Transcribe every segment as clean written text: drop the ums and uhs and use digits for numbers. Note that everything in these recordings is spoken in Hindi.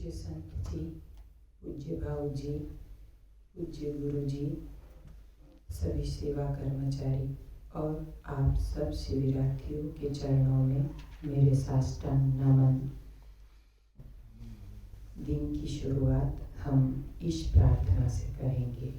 पूज्य संत जी, पूज्य भाऊ जी, पूज्य गुरु जी, सभी सेवा कर्मचारी और आप सब शिविरार्थियों के चरणों में मेरे साष्टांग नमन। दिन की शुरुआत हम इस प्रार्थना से करेंगे।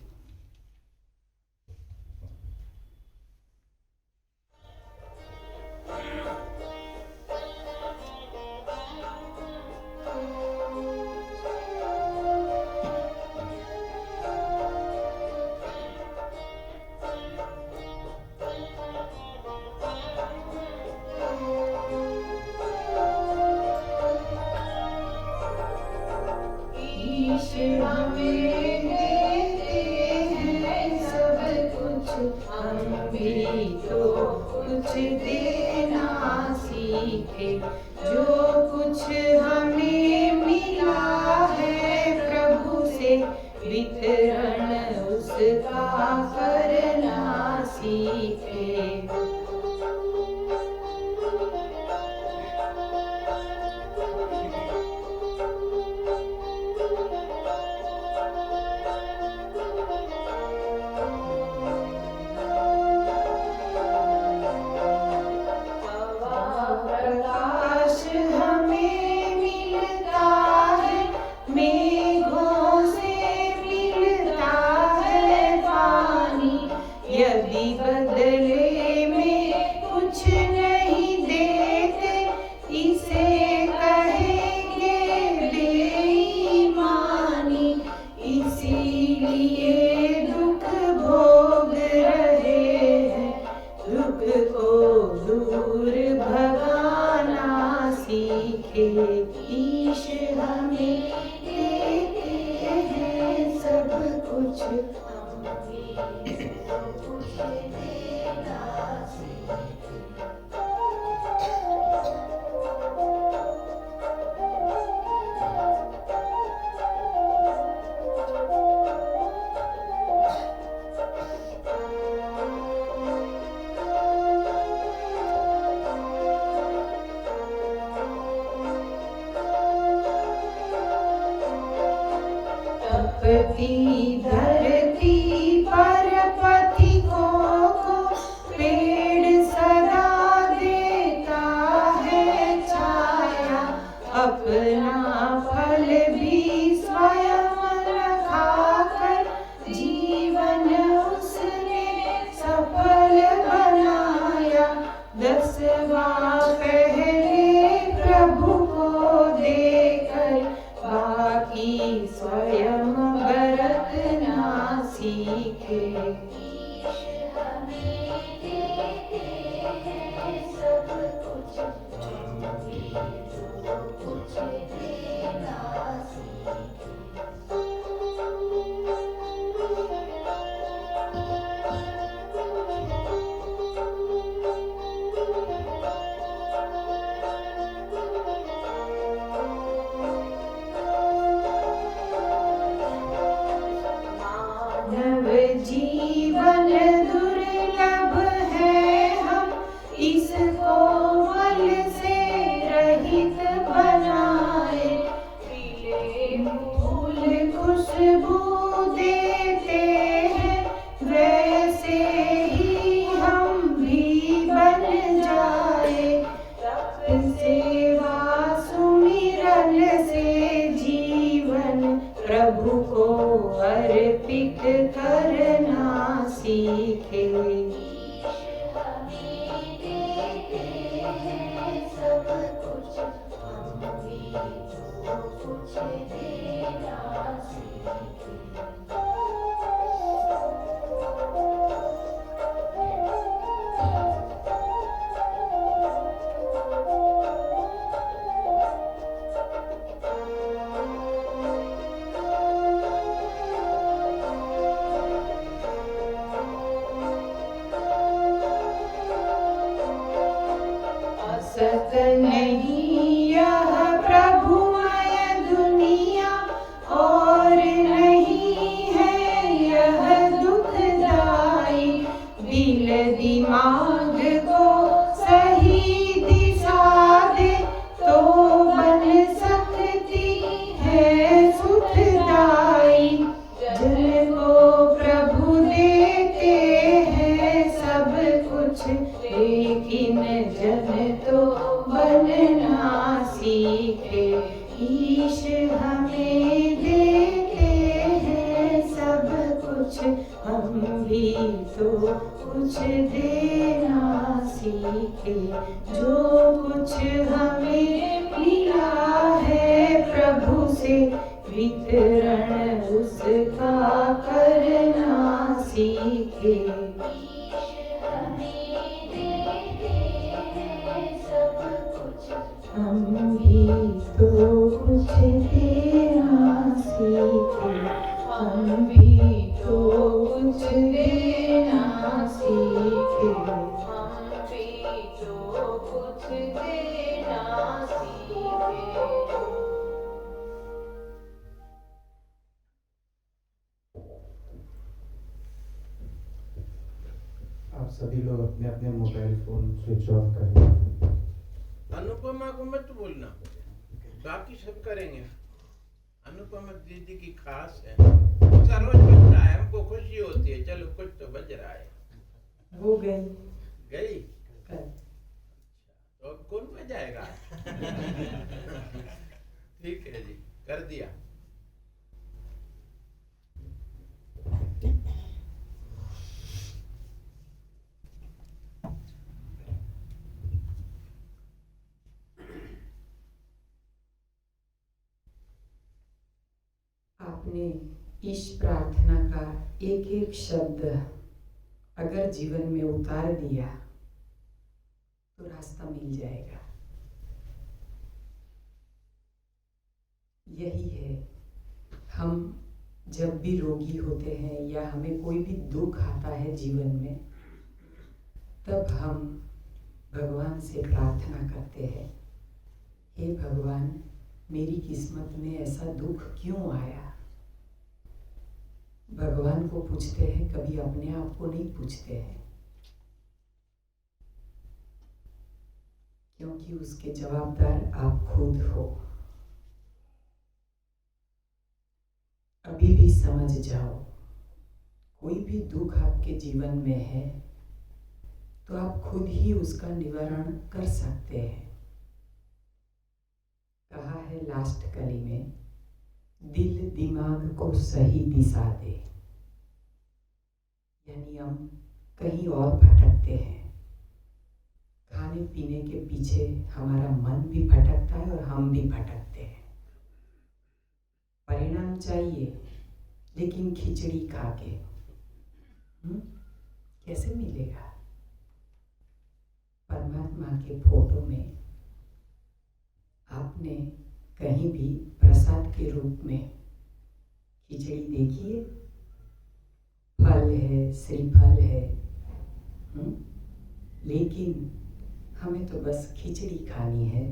लेकिन जन तो बनना सीखे। ईश हमें देते हैं सब कुछ, हम भी तो कुछ देना सीखे। जो कुछ हमें मिला है प्रभु से, वितरण उसका करना सीखे। हम भी तो कुछ देना सीखे। हम भी तो कुछ देना सीखे। हम भी तो कुछ देना सीखे। आप सभी लोग अपने अपने मोबाइल फोन स्विच ऑफ करें। अनुपमा को मत बोलना, बाकी सब करेंगे। अनुपमा दीदी की खास है, उसका रोज बजता है, हमको खुशी होती है। चलो कुछ तो बज रहा है। वो गई गई कल। तो अब कौन बजाएगा? ठीक है जी, कर दिया। आपने इस प्रार्थना का एक एक शब्द अगर जीवन में उतार दिया तो रास्ता मिल जाएगा। यही है, हम जब भी रोगी होते हैं या हमें कोई भी दुख आता है जीवन में, तब हम भगवान से प्रार्थना करते हैं, हे भगवान, मेरी किस्मत में ऐसा दुख क्यों आया। भगवान को पूछते हैं, कभी अपने आप को नहीं पूछते हैं, क्योंकि उसके जवाबदार आप खुद हो। अभी भी समझ जाओ, कोई भी दुख आपके जीवन में है तो आप खुद ही उसका निवारण कर सकते हैं। कहा है लास्ट कली में, दिल दिमाग को सही दिशा दे। यानी हम कहीं और भटकते हैं, खाने पीने के पीछे हमारा मन भी भटकता है और हम भी भटकते हैं। परिणाम चाहिए, लेकिन खिचड़ी खा के कैसे मिलेगा। परमात्मा के फोटो में आपने कहीं भी प्रसाद के रूप में खिचड़ी देखी है? फल है, श्रीफल है, लेकिन हमें तो बस खिचड़ी खानी है।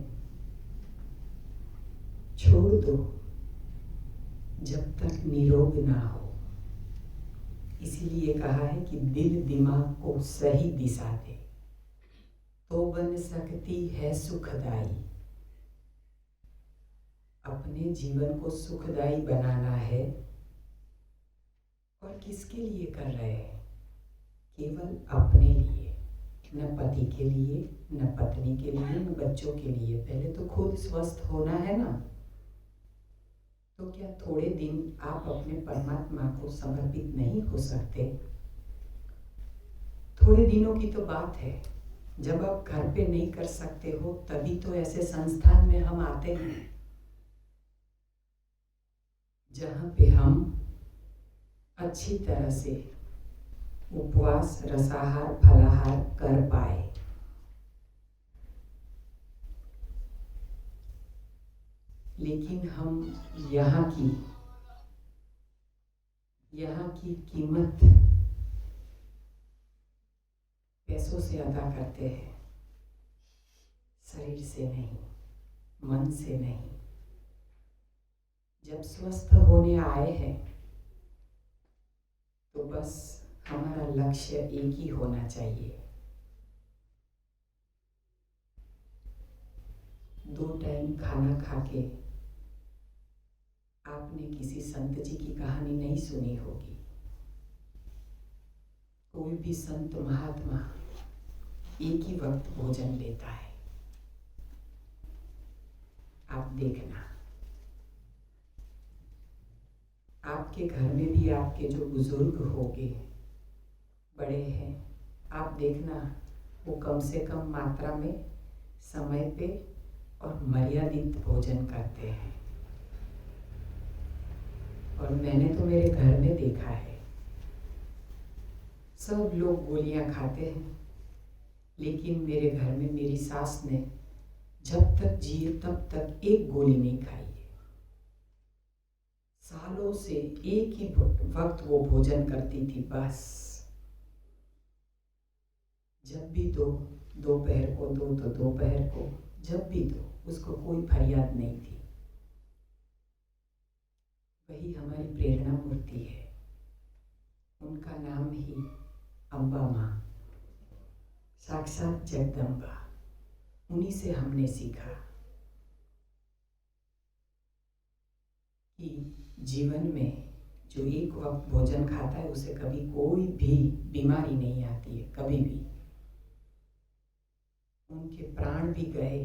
छोड़ दो जब तक निरोग ना हो। इसीलिए कहा है कि दिल दिमाग को सही दिशा दे तो बन सकती है सुखदाई। अपने जीवन को सुखदाई बनाना है, और किसके लिए कर रहे हैं? केवल अपने लिए, न पति के लिए, न पत्नी के लिए, न बच्चों के लिए। पहले तो खुद स्वस्थ होना है ना। तो क्या थोड़े दिन आप अपने परमात्मा को समर्पित नहीं हो सकते? थोड़े दिनों की तो बात है, जब आप घर पे नहीं कर सकते हो तभी तो ऐसे संस्थान में हम आते हैं जहाँ पे हम अच्छी तरह से उपवास, रसाहार, फलाहार कर पाए। लेकिन हम यहाँ की कीमत पैसों से अदा करते हैं, शरीर से नहीं, मन से नहीं। जब स्वस्थ होने आए हैं तो बस हमारा लक्ष्य एक ही होना चाहिए, 2 टाइम खाना खाके। आपने किसी संत जी की कहानी नहीं सुनी होगी। कोई भी संत महात्मा एक ही वक्त भोजन लेता है। आप देखना, आपके घर में भी आपके जो बुजुर्ग होंगे, बड़े हैं, आप देखना वो कम से कम मात्रा में, समय पे और मर्यादित भोजन करते हैं। और मैंने तो मेरे घर में देखा है, सब लोग गोलियां खाते हैं, लेकिन मेरे घर में मेरी सास ने जब तक जिए तब तक एक गोली नहीं खाई है। सालों से एक ही वक्त वो भोजन करती थी बस। जब भी दो, दोपहर को दो तो दोपहर को, जब भी दो, उसको कोई फरियाद नहीं थी। वही हमारी प्रेरणा मूर्ति है, उनका नाम ही अम्बा माँ, साक्षात जगदम्बा। उन्हीं से हमने सीखा कि जीवन में जो एक वक्त भोजन खाता है उसे कभी कोई भी बीमारी नहीं आती है, कभी भी। उनके प्राण भी गए,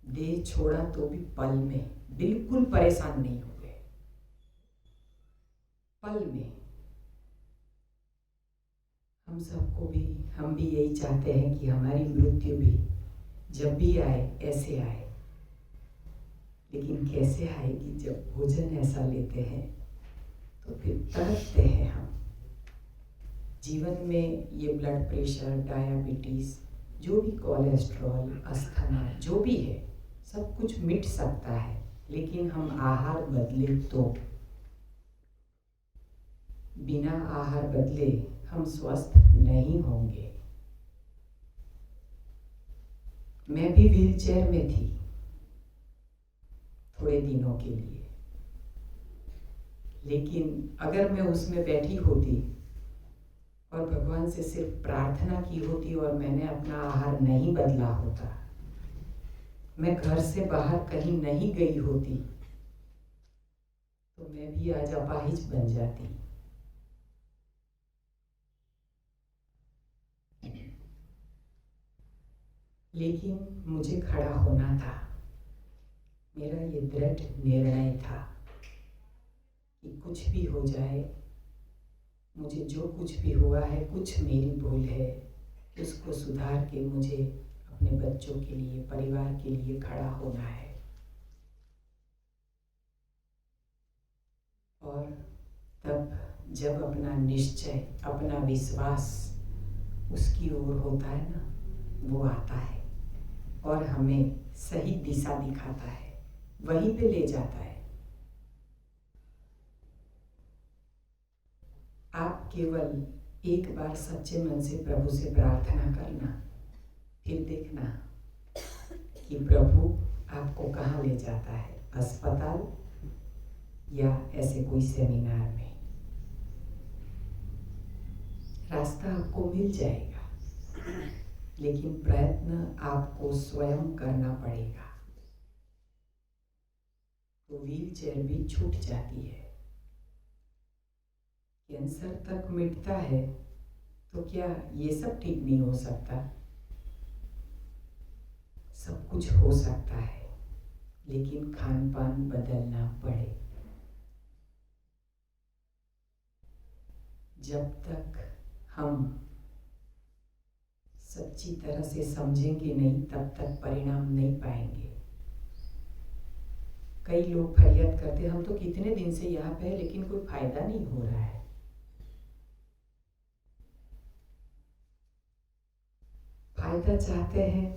देह छोड़ा तो भी पल में, बिल्कुल परेशान नहीं हो गए, पल में। हम भी यही चाहते हैं कि हमारी मृत्यु भी जब भी आए ऐसे आए, लेकिन कैसे आएगी? जब भोजन ऐसा लेते हैं तो फिर तड़पते हैं हम। जीवन में ये ब्लड प्रेशर, डायबिटीज, जो भी कोलेस्ट्रॉल, अस्थमा, जो भी है, सब कुछ मिट सकता है, लेकिन हम आहार बदले तो। बिना आहार बदले हम स्वस्थ नहीं होंगे। मैं भी व्हीलचेयर में थी थोड़े दिनों के लिए, लेकिन अगर मैं उसमें बैठी होती और भगवान से सिर्फ प्रार्थना की होती और मैंने अपना आहार नहीं बदला होता, मैं घर से बाहर कहीं नहीं गई होती, तो मैं भी आज अपाहिज बन जाती। लेकिन मुझे खड़ा होना था। मेरा ये दृढ़ निर्णय था कि कुछ भी हो जाए, मुझे जो कुछ भी हुआ है, कुछ मेरी भूल है, उसको सुधार के मुझे अपने बच्चों के लिए, परिवार के लिए खड़ा होना है। और तब जब अपना निश्चय, अपना विश्वास उसकी ओर होता है ना, वो आता है और हमें सही दिशा दिखाता है, वहीं पे ले जाता है। आप केवल एक बार सच्चे मन से प्रभु से प्रार्थना करना, फिर देखना कि प्रभु आपको कहाँ ले जाता है, अस्पताल या ऐसे कोई सेमिनार में। रास्ता आपको मिल जाएगा, लेकिन प्रयत्न आपको स्वयं करना पड़ेगा। तो व्हीलचेयर भी छूट जाती है। कैंसर तक मिटता है, तो क्या ये सब ठीक नहीं हो सकता? सब कुछ हो सकता है, लेकिन खान पान बदलना पड़े। जब तक हम सच्ची तरह से समझेंगे नहीं, तब तक परिणाम नहीं पाएंगे। कई लोग फरियाद करते, हम तो कितने दिन से यहाँ पे है, लेकिन कोई फायदा नहीं हो रहा है। फायदा चाहते हैं,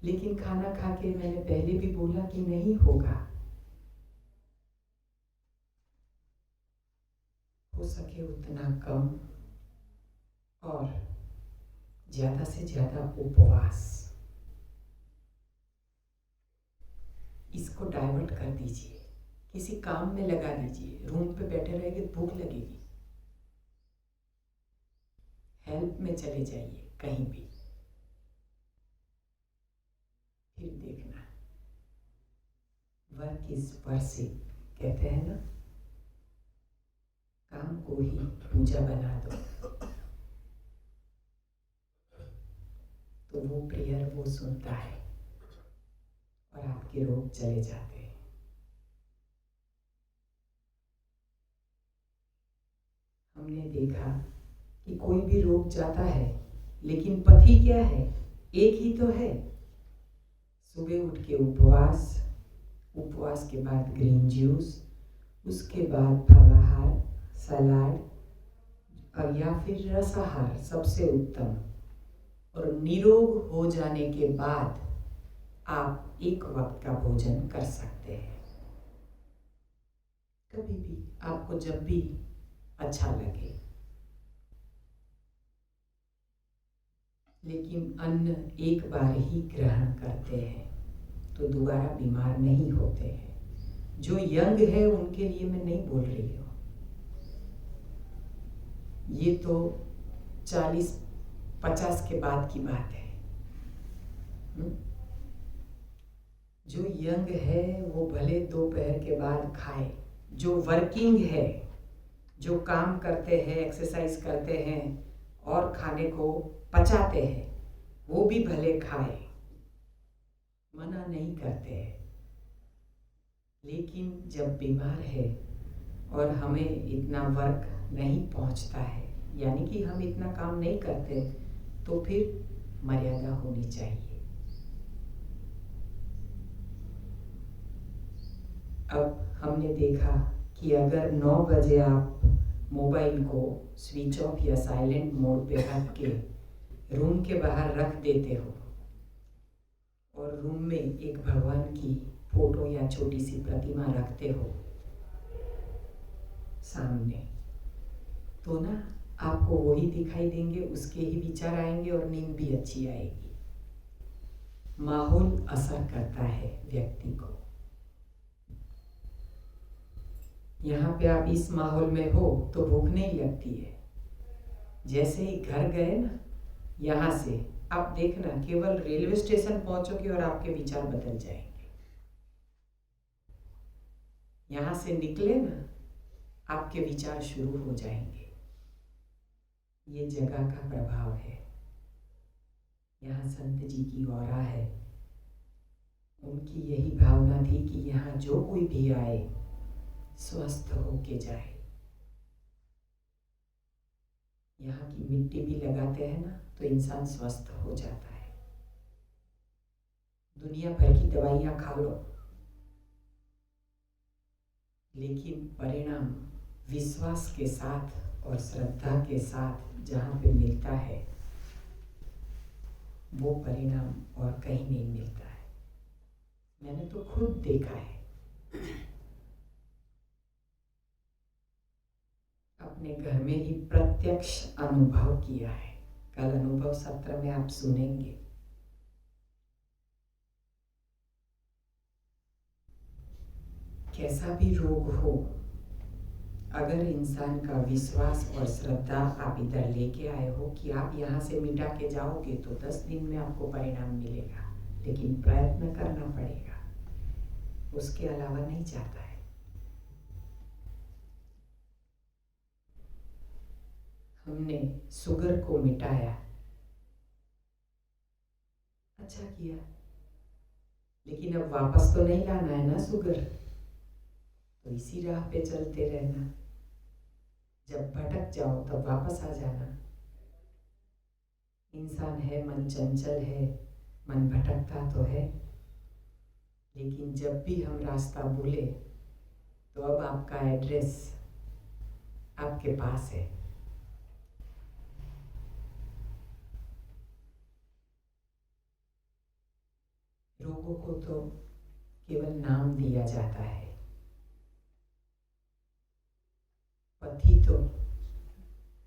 लेकिन खाना खा के, मैंने पहले भी बोला कि नहीं होगा। हो सके उतना कम और ज्यादा से ज्यादा उपवास, इसको डाइवर्ट कर दीजिए, किसी काम में लगा दीजिए। रूम पे बैठे रहेंगे तो भूख लगेगी, हेल्प में चले जाइए कहीं भी, फिर देखना। वर्क इज वर्शिप कहते हैं ना, काम को ही पूजा बना दो, तो वो प्रेयर वो सुनता है और आपके रोग चले जाते हैं। हमने देखा कि कोई भी रोग जाता है, लेकिन पथी क्या है? एक ही तो है। सुबह उठ के उपवास, उपवास के बाद ग्रीन जूस, उसके बाद फलाहार, सलाद और या फिर रसाहार सबसे उत्तम। और निरोग हो जाने के बाद आप एक वक्त का भोजन कर सकते हैं, कभी भी, आपको जब भी अच्छा लगे। लेकिन अन्न एक बार ही ग्रहण करते हैं तो दोबारा बीमार नहीं होते हैं। जो यंग है उनके लिए मैं नहीं बोल रही हूँ, ये तो 40-50 के बाद की बात है। जो यंग है वो भले दोपहर के बाद खाए, जो वर्किंग है, जो काम करते हैं, एक्सरसाइज करते हैं और खाने को पचाते हैं, वो भी भले खाए, मना नहीं करते हैं। लेकिन जब बीमार है और हमें इतना वर्क नहीं पहुंचता है, यानी कि हम इतना काम नहीं करते, तो फिर मर्यादा होनी चाहिए। अब हमने देखा कि अगर 9 बजे आप मोबाइल को स्विच ऑफ या साइलेंट मोड पे रख के रूम के बाहर रख देते हो और रूम में एक भगवान की फोटो या छोटी सी प्रतिमा रखते हो सामने, तो ना आपको वही दिखाई देंगे, उसके ही विचार आएंगे और नींद भी अच्छी आएगी। माहौल असर करता है व्यक्ति को। यहाँ पे आप इस माहौल में हो तो भूख नहीं लगती है। जैसे ही घर गए ना, यहाँ से आप देखना, केवल रेलवे स्टेशन पहुंचोगे और आपके विचार बदल जाएंगे। यहाँ से निकले ना, आपके विचार शुरू हो जाएंगे। ये जगह का प्रभाव है। यहाँ संत जी की औरा है। उनकी यही भावना थी कि यहाँ जो कोई भी आए स्वस्थ होके जाए। यहाँ की मिट्टी भी लगाते हैं ना तो इंसान स्वस्थ हो जाता है। दुनिया भर की दवाइयाँ खा लो, लेकिन परिणाम विश्वास के साथ और श्रद्धा के साथ जहाँ पे मिलता है, वो परिणाम और कहीं नहीं मिलता है। मैंने तो खुद देखा है, अपने घर में ही प्रत्यक्ष अनुभव किया है। कल अनुभव सत्र में आप सुनेंगे। कैसा भी रोग हो, अगर इंसान का विश्वास और श्रद्धा आप इधर लेके आए हो कि आप यहाँ से मिटा के जाओगे तो 10 दिन में आपको परिणाम मिलेगा, लेकिन प्रयत्न करना पड़ेगा, उसके अलावा नहीं जाता है। हमने शुगर को मिटाया, अच्छा किया, लेकिन अब वापस तो नहीं लाना है ना शुगर, तो इसी राह पे चलते रहना। जब भटक जाओ तब वापस आ जाना। इंसान है, मन चंचल है, मन भटकता तो है, लेकिन जब भी हम रास्ता भूले तो अब आपका एड्रेस आपके पास है। रोगों को तो केवल नाम दिया जाता है, पथी तो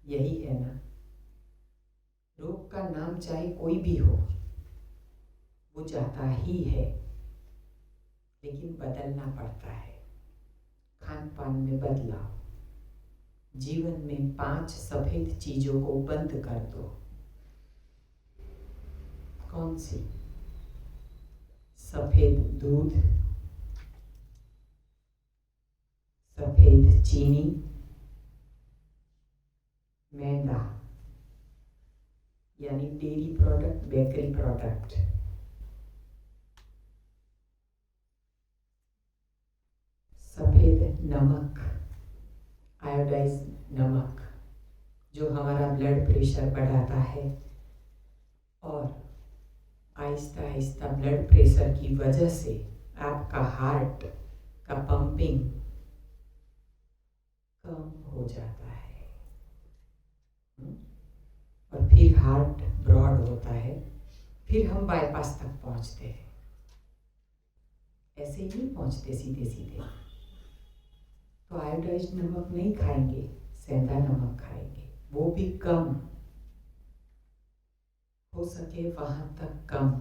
यही है ना। रोग का नाम चाहे कोई भी हो, वो जाता ही है, लेकिन बदलना पड़ता है। खान पान में बदलाव, जीवन में 5 सफेद चीजों को बंद कर दो। कौन सी? सफेद दूध, सफेद चीनी, मैदा यानी डेयरी प्रोडक्ट, बेकरी प्रोडक्ट, सफेद नमक, आयोडाइज नमक, जो हमारा ब्लड प्रेशर बढ़ाता है और आहिस्ता आहिस्ता ब्लड प्रेशर की वजह से आपका हार्ट का पंपिंग कम हो जाता है और फिर हार्ट ब्रॉड होता है, फिर हम बाईपास तक पहुंचते हैं। ऐसे ही नहीं पहुंचते सीधे सीधे। तो आयोडाइज्ड नमक नहीं खाएंगे, सेंधा नमक खाएंगे, वो भी कम, हो सके वहां तक कम,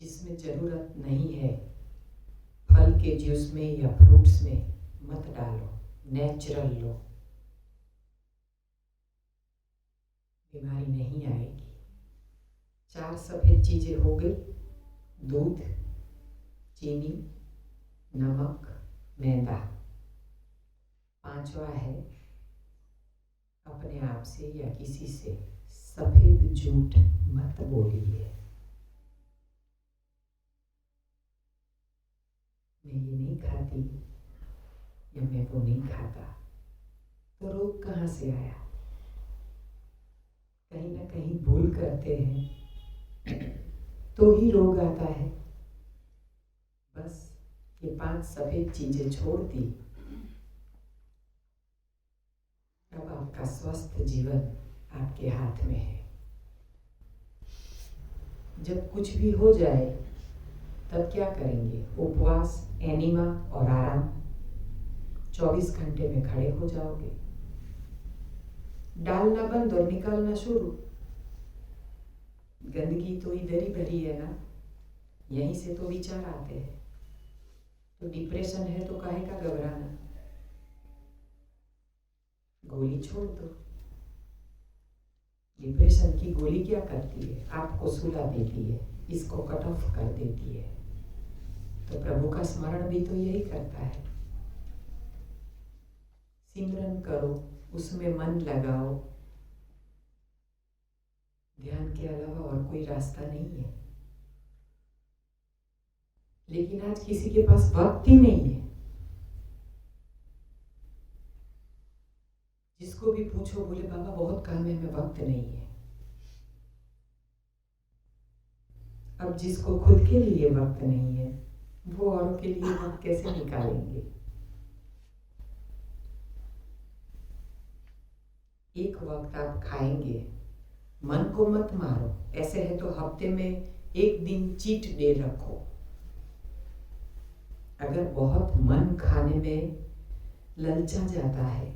जिसमें जरूरत नहीं है। फल के जूस में या फ्रूट्स में मत डालो, नेचुरल लो, बीमारी नहीं आएगी। 4 सफेद चीजें हो गई, दूध, चीनी, नमक, मैदा। 5वां है, अपने आप से या किसी से सफेद झूठ मत बोलिए। मैं ये नहीं खाती या मैं वो नहीं खाता। तो रोग कहाँ से आया? कहीं ना कहीं भूल करते हैं तो ही रोग आता है। बस ये 5 सफेद चीजें छोड़ दी, अब आपका स्वस्थ जीवन आपके हाथ में है। जब कुछ भी हो जाए तब क्या करेंगे? उपवास, एनीमा और आराम। 24 घंटे में खड़े हो जाओगे। डालना बंद और निकालना शुरू। गंदगी तो इधर ही भरी है ना, यहीं से तो विचार आते हैं। तो डिप्रेशन है तो काहे का घबराना? गोली छोड़ दो। डिप्रेशन की गोली क्या करती है? आपको सुला देती है, इसको कट ऑफ कर देती है। तो प्रभु का स्मरण भी तो यही करता है। सिमरन करो, उसमें मन लगाओ। ध्यान के अलावा और कोई रास्ता नहीं है। लेकिन आज किसी के पास वक्त ही नहीं है। जिसको भी पूछो बोले बाबा बहुत काम है, मैं वक्त नहीं है। अब जिसको खुद के लिए वक्त नहीं है वो औरों के लिए वक्त कैसे निकालेंगे? एक वक्त आप खाएंगे, मन को मत मारो। ऐसे है तो हफ्ते में एक दिन चीट डे रखो। अगर बहुत मन खाने में ललचा जाता है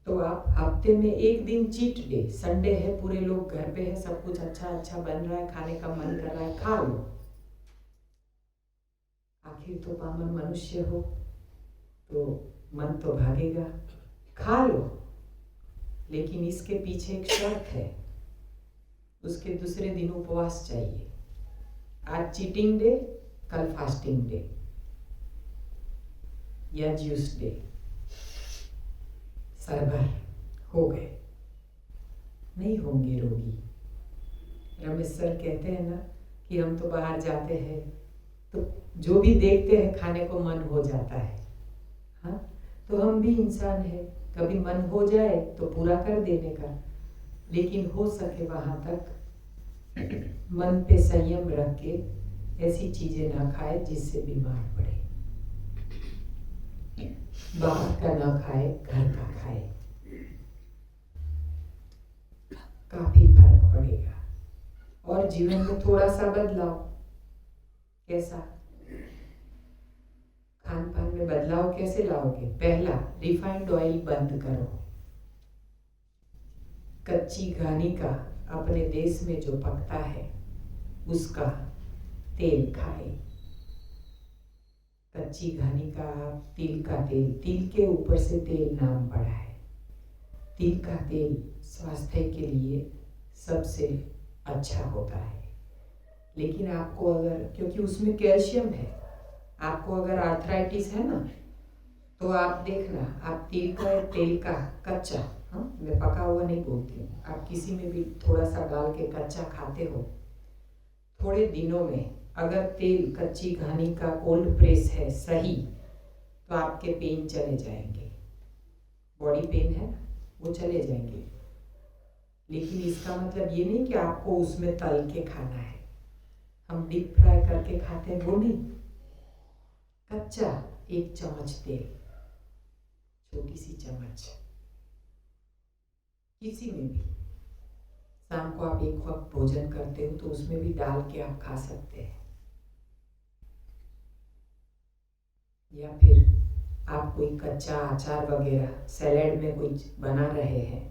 तो आप हफ्ते में एक दिन चीट डे, संडे है, पूरे लोग घर पे है, सब कुछ अच्छा अच्छा बन रहा है, खाने का मन कर रहा है, खा लो। आखिर तो पामर मनुष्य हो तो मन तो भागेगा, खा लो। लेकिन इसके पीछे एक शर्त है, उसके दूसरे दिन उपवास चाहिए। आज चीटिंग डे, कल फास्टिंग डे या ज्यूस डे। सरभर हो गए, नहीं होंगे रोगी। रमेश सर कहते हैं ना कि हम तो बाहर जाते हैं तो जो भी देखते हैं खाने को मन हो जाता है। हाँ, तो हम भी इंसान हैं, कभी मन हो जाए तो पूरा कर देने का। लेकिन हो सके वहां तक मन पे संयम रख के ऐसी चीजें ना खाए जिससे बीमार पड़े। बाहर का ना खाए, घर का खाए, काफी फर्क पड़ेगा। और जीवन में थोड़ा सा बदलाव। कैसा? खान पान में बदलाव कैसे लाओगे? पहला, रिफाइंड ऑयल बंद करो। कच्ची घानी का अपने देश में जो पकता है उसका तेल खाए। कच्ची घानी का, तिल का तेल, तिल के ऊपर से तेल नाम पड़ा है। तिल का तेल स्वास्थ्य के लिए सबसे अच्छा होता है। लेकिन आपको अगर, क्योंकि उसमें कैल्शियम है, आपको अगर आर्थराइटिस है ना तो आप देखना, आप तिल का तेल का कच्चा हाँ, मैं पका हुआ नहीं बोलती हूँ। आप किसी में भी थोड़ा सा डाल के कच्चा खाते हो, थोड़े दिनों में अगर तेल कच्ची घानी का कोल्ड प्रेस है सही, तो आपके पेन चले जाएंगे। बॉडी पेन है वो चले जाएंगे। लेकिन इसका मतलब ये नहीं कि आपको उसमें तल के खाना है। हम डीप फ्राई करके खाते हैं वो नहीं, कच्चा 1 चम्मच तेल, छोटी सी चम्मच, किसी में भी। शाम को आप एक वक्त भोजन करते हो तो उसमें भी डाल के आप खा सकते हैं। या फिर आप कोई कच्चा अचार वगैरह सैलेड में कोई बना रहे हैं,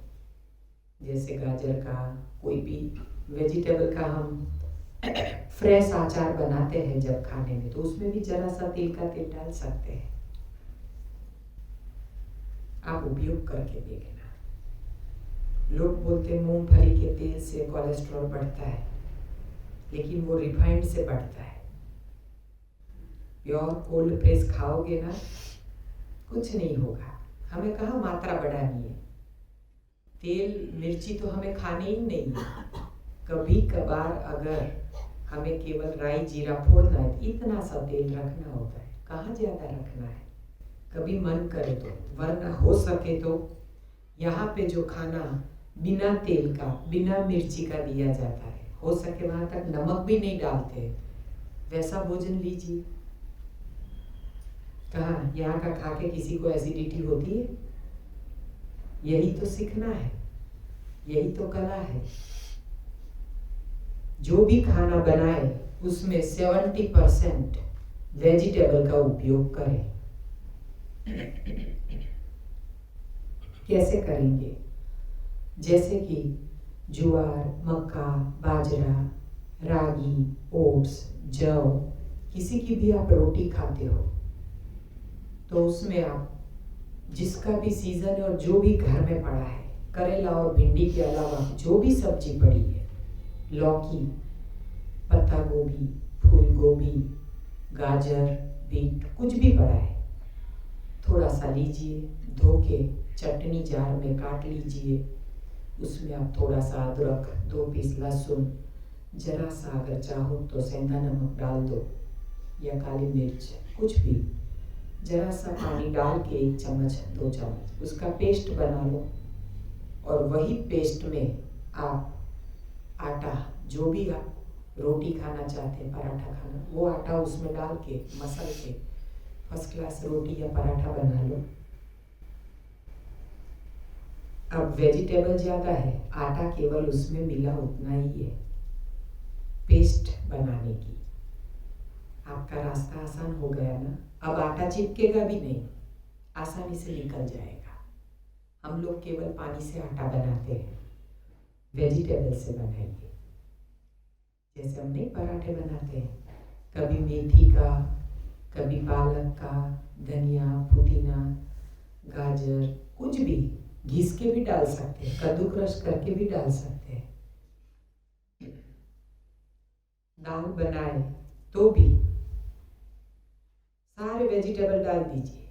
जैसे गाजर का, कोई भी वेजिटेबल का हम फ्रेश अचार बनाते हैं जब खाने में, तो उसमें भी जरा सा तिल का तेल डाल सकते हैं। आप उपयोग करके देखना। लोग बोलते हैं मूंगफली के तेल से कोलेस्ट्रॉल बढ़ता है, लेकिन वो रिफाइंड से बढ़ता है। प्योर कोल्ड प्रेस खाओगे ना, कुछ नहीं होगा। हमें कहाँ मात्रा बढ़ानी है। तेल मिर्ची तो हमें खाने ही नहीं है। कभी कभार अगर हमें केवल राई जीरा फोड़ना है, इतना सा तेल रखना होता है, कहाँ ज़्यादा रखना है। कभी मन करे तो, वरना हो सके तो यहाँ पे जो खाना बिना तेल का, बिना मिर्ची का दिया जाता है, हो सके वहाँ तक नमक भी नहीं डालते, वैसा भोजन लीजिए। कहाँ यहाँ का खा के किसी को एसिडिटी होती है? यही तो सीखना है, यही तो कला है। जो भी खाना बनाए उसमें 70% वेजिटेबल का उपयोग करें। कैसे करेंगे? जैसे कि ज्वार, मक्का, बाजरा, रागी, ओट्स, जौ, किसी की भी आप रोटी खाते हो तो उसमें आप जिसका भी सीजन है और जो भी घर में पड़ा है, करेला और भिंडी के अलावा जो भी सब्जी पड़ी है, लौकी, पत्ता गोभी, फूल गोभी, गाजर, बीट, कुछ भी पड़ा है, थोड़ा सा लीजिए, धो के चटनी जार में काट लीजिए। उसमें आप थोड़ा सा अदरक, 2 पीस लहसुन, जरा सा अगर चाहो तो सेंधा नमक डाल दो या काली मिर्च, कुछ भी, जरा सा पानी डाल के 1 चम्मच 2 चम्मच उसका पेस्ट बना लो। और वही पेस्ट में आप आटा, जो भी आप रोटी खाना चाहते हैं, पराठा खाना, वो आटा उसमें डाल के मसल के फर्स्ट क्लास रोटी या पराठा बना लो। अब वेजिटेबल ज़्यादा है, आटा केवल उसमें मिला उतना ही है पेस्ट बनाने की। आपका रास्ता आसान हो गया ना। अब आटा चिपकेगा भी नहीं, आसानी से निकल जाएगा। हम लोग केवल पानी से आटा बनाते हैं, वेजिटेबल से बनाइए। जैसे हम नहीं पराठे बनाते हैं, कभी मेथी का, कभी पालक का, धनिया, पुदीना, गाजर, कुछ भी घिस के भी डाल सकते हैं, कद्दूकस करके भी डाल सकते हैं। दाल बनाए तो भी सारे वेजिटेबल डाल दीजिए,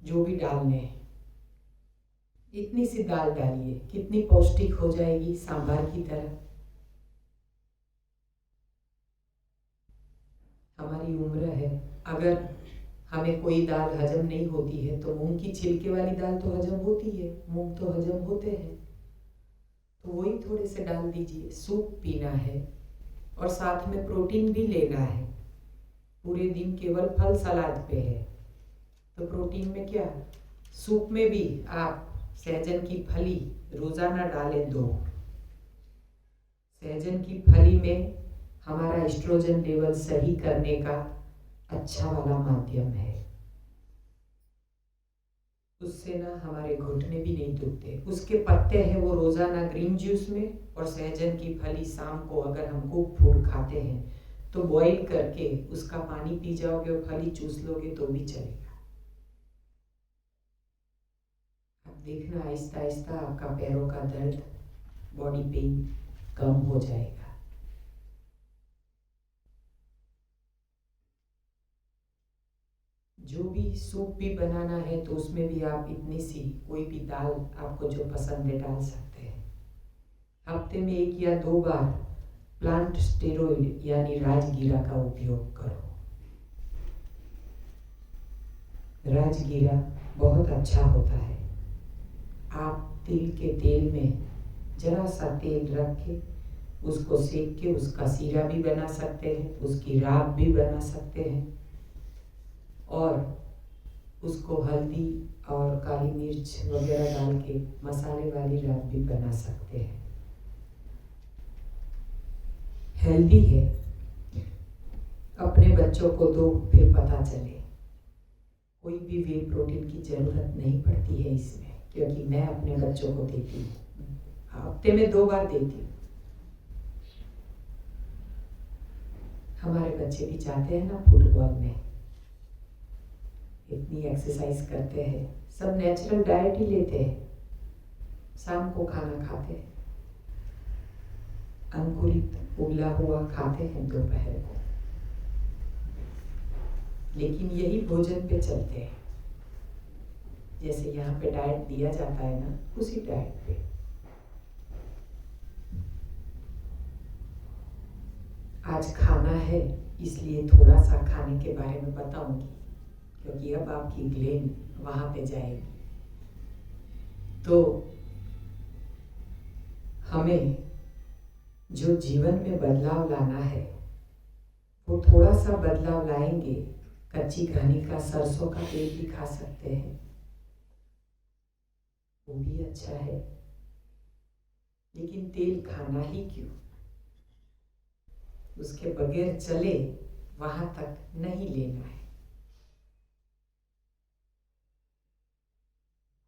जो भी डालने हैं। इतनी सी दाल डालिए, कितनी पौष्टिक हो जाएगी, सांभर की तरह। हमारी उम्र है, अगर हमें कोई दाल हजम नहीं होती है तो मूंग की छिलके वाली दाल तो हजम होती है, मूंग तो हजम होते हैं, तो वही थोड़े से डाल दीजिए। सूप पीना है और साथ में प्रोटीन भी लेना है। पूरे दिन केवल फल सलाद पे है तो प्रोटीन में क्या, सूप में भी आप सहजन की फली रोजाना डालें 2। सहजन की फली में हमारा एस्ट्रोजन लेवल सही करने का अच्छा वाला माध्यम है। उससे ना हमारे घुटने भी नहीं दुखते। उसके पत्ते हैं वो रोजाना ग्रीन जूस में, और सहजन की फली शाम को अगर हम कुक फूड खाते हैं तो बॉईल करके उसका पानी पी जाओगे और फली चूस लोगे तो भी चलेगा। अब देखना आहिस्ता आहिस्ता आपका पैरों का दर्द, बॉडी पेन कम हो जाएगा। जो भी सूप भी बनाना है तो उसमें भी आप इतनी सी कोई भी दाल आपको जो पसंद है डाल सकते हैं। हफ्ते में 1 या 2 बार प्लांट स्टेरॉइड यानी राजगीरा का उपयोग करो। राजगीरा बहुत अच्छा होता है। आप तिल के तेल में जरा सा तेल रख के उसको सेक के उसका सीरा भी बना सकते हैं, उसकी राब भी बना सकते हैं और उसको हल्दी और काली मिर्च वगैरह डाल के मसाले वाली राब भी बना सकते हैं। हेल्दी है, अपने बच्चों को दो फिर पता चले। कोई भी वे प्रोटीन की जरूरत नहीं पड़ती है इसमें, क्योंकि मैं अपने बच्चों को देती हूँ, हफ्ते में 2 बार देती हूँ। हमारे बच्चे भी जाते हैं ना फुटबॉल में, इतनी एक्सरसाइज करते हैं, सब नेचुरल डाइट ही लेते हैं, शाम को खाना खाते हैं, अंकुरित उबला हुआ खाते हैं दोपहर को, लेकिन यही भोजन पे चलते हैं। जैसे यहाँ पे डाइट दिया जाता है ना, उसी डाइट पे। आज खाना है इसलिए थोड़ा सा खाने के बारे में बताऊंगी, क्योंकि अब आपकी ग्लेन वहां पे जाएगी। तो हमें जो जीवन में बदलाव लाना है वो थोड़ा सा बदलाव लाएंगे। कच्ची घानी का सरसों का तेल भी खा सकते हैं, वो भी अच्छा है, लेकिन तेल खाना ही क्यों, उसके बगैर चले वहां तक नहीं लेना है।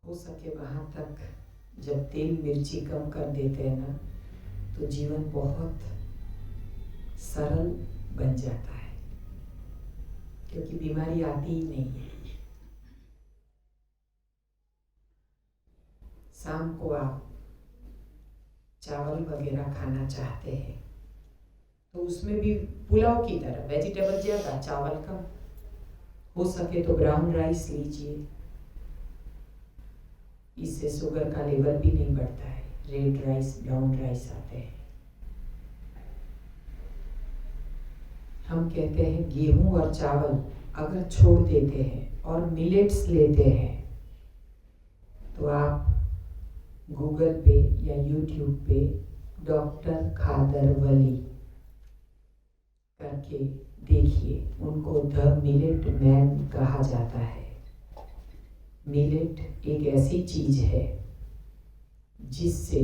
हो सके वहां तक जब तेल मिर्ची कम कर देते हैं ना, तो जीवन बहुत सरल बन जाता है, क्योंकि बीमारी आती ही नहीं है। शाम को आप चावल वगैरह खाना चाहते हैं तो उसमें भी पुलाव की तरह वेजिटेबल ज़्यादा चावल कम, हो सके तो ब्राउन राइस लीजिए, इससे शुगर का लेवल भी नहीं बढ़ता है। रेड राइस, ब्राउन राइस आते हैं। हम कहते हैं गेहूं और चावल अगर छोड़ देते हैं और मिलेट्स लेते हैं तो आप गूगल पे या यूट्यूब पे डॉक्टर खादरवली करके देखिए, उनको द मिलेट मैन कहा जाता है। मिलेट एक ऐसी चीज है जिससे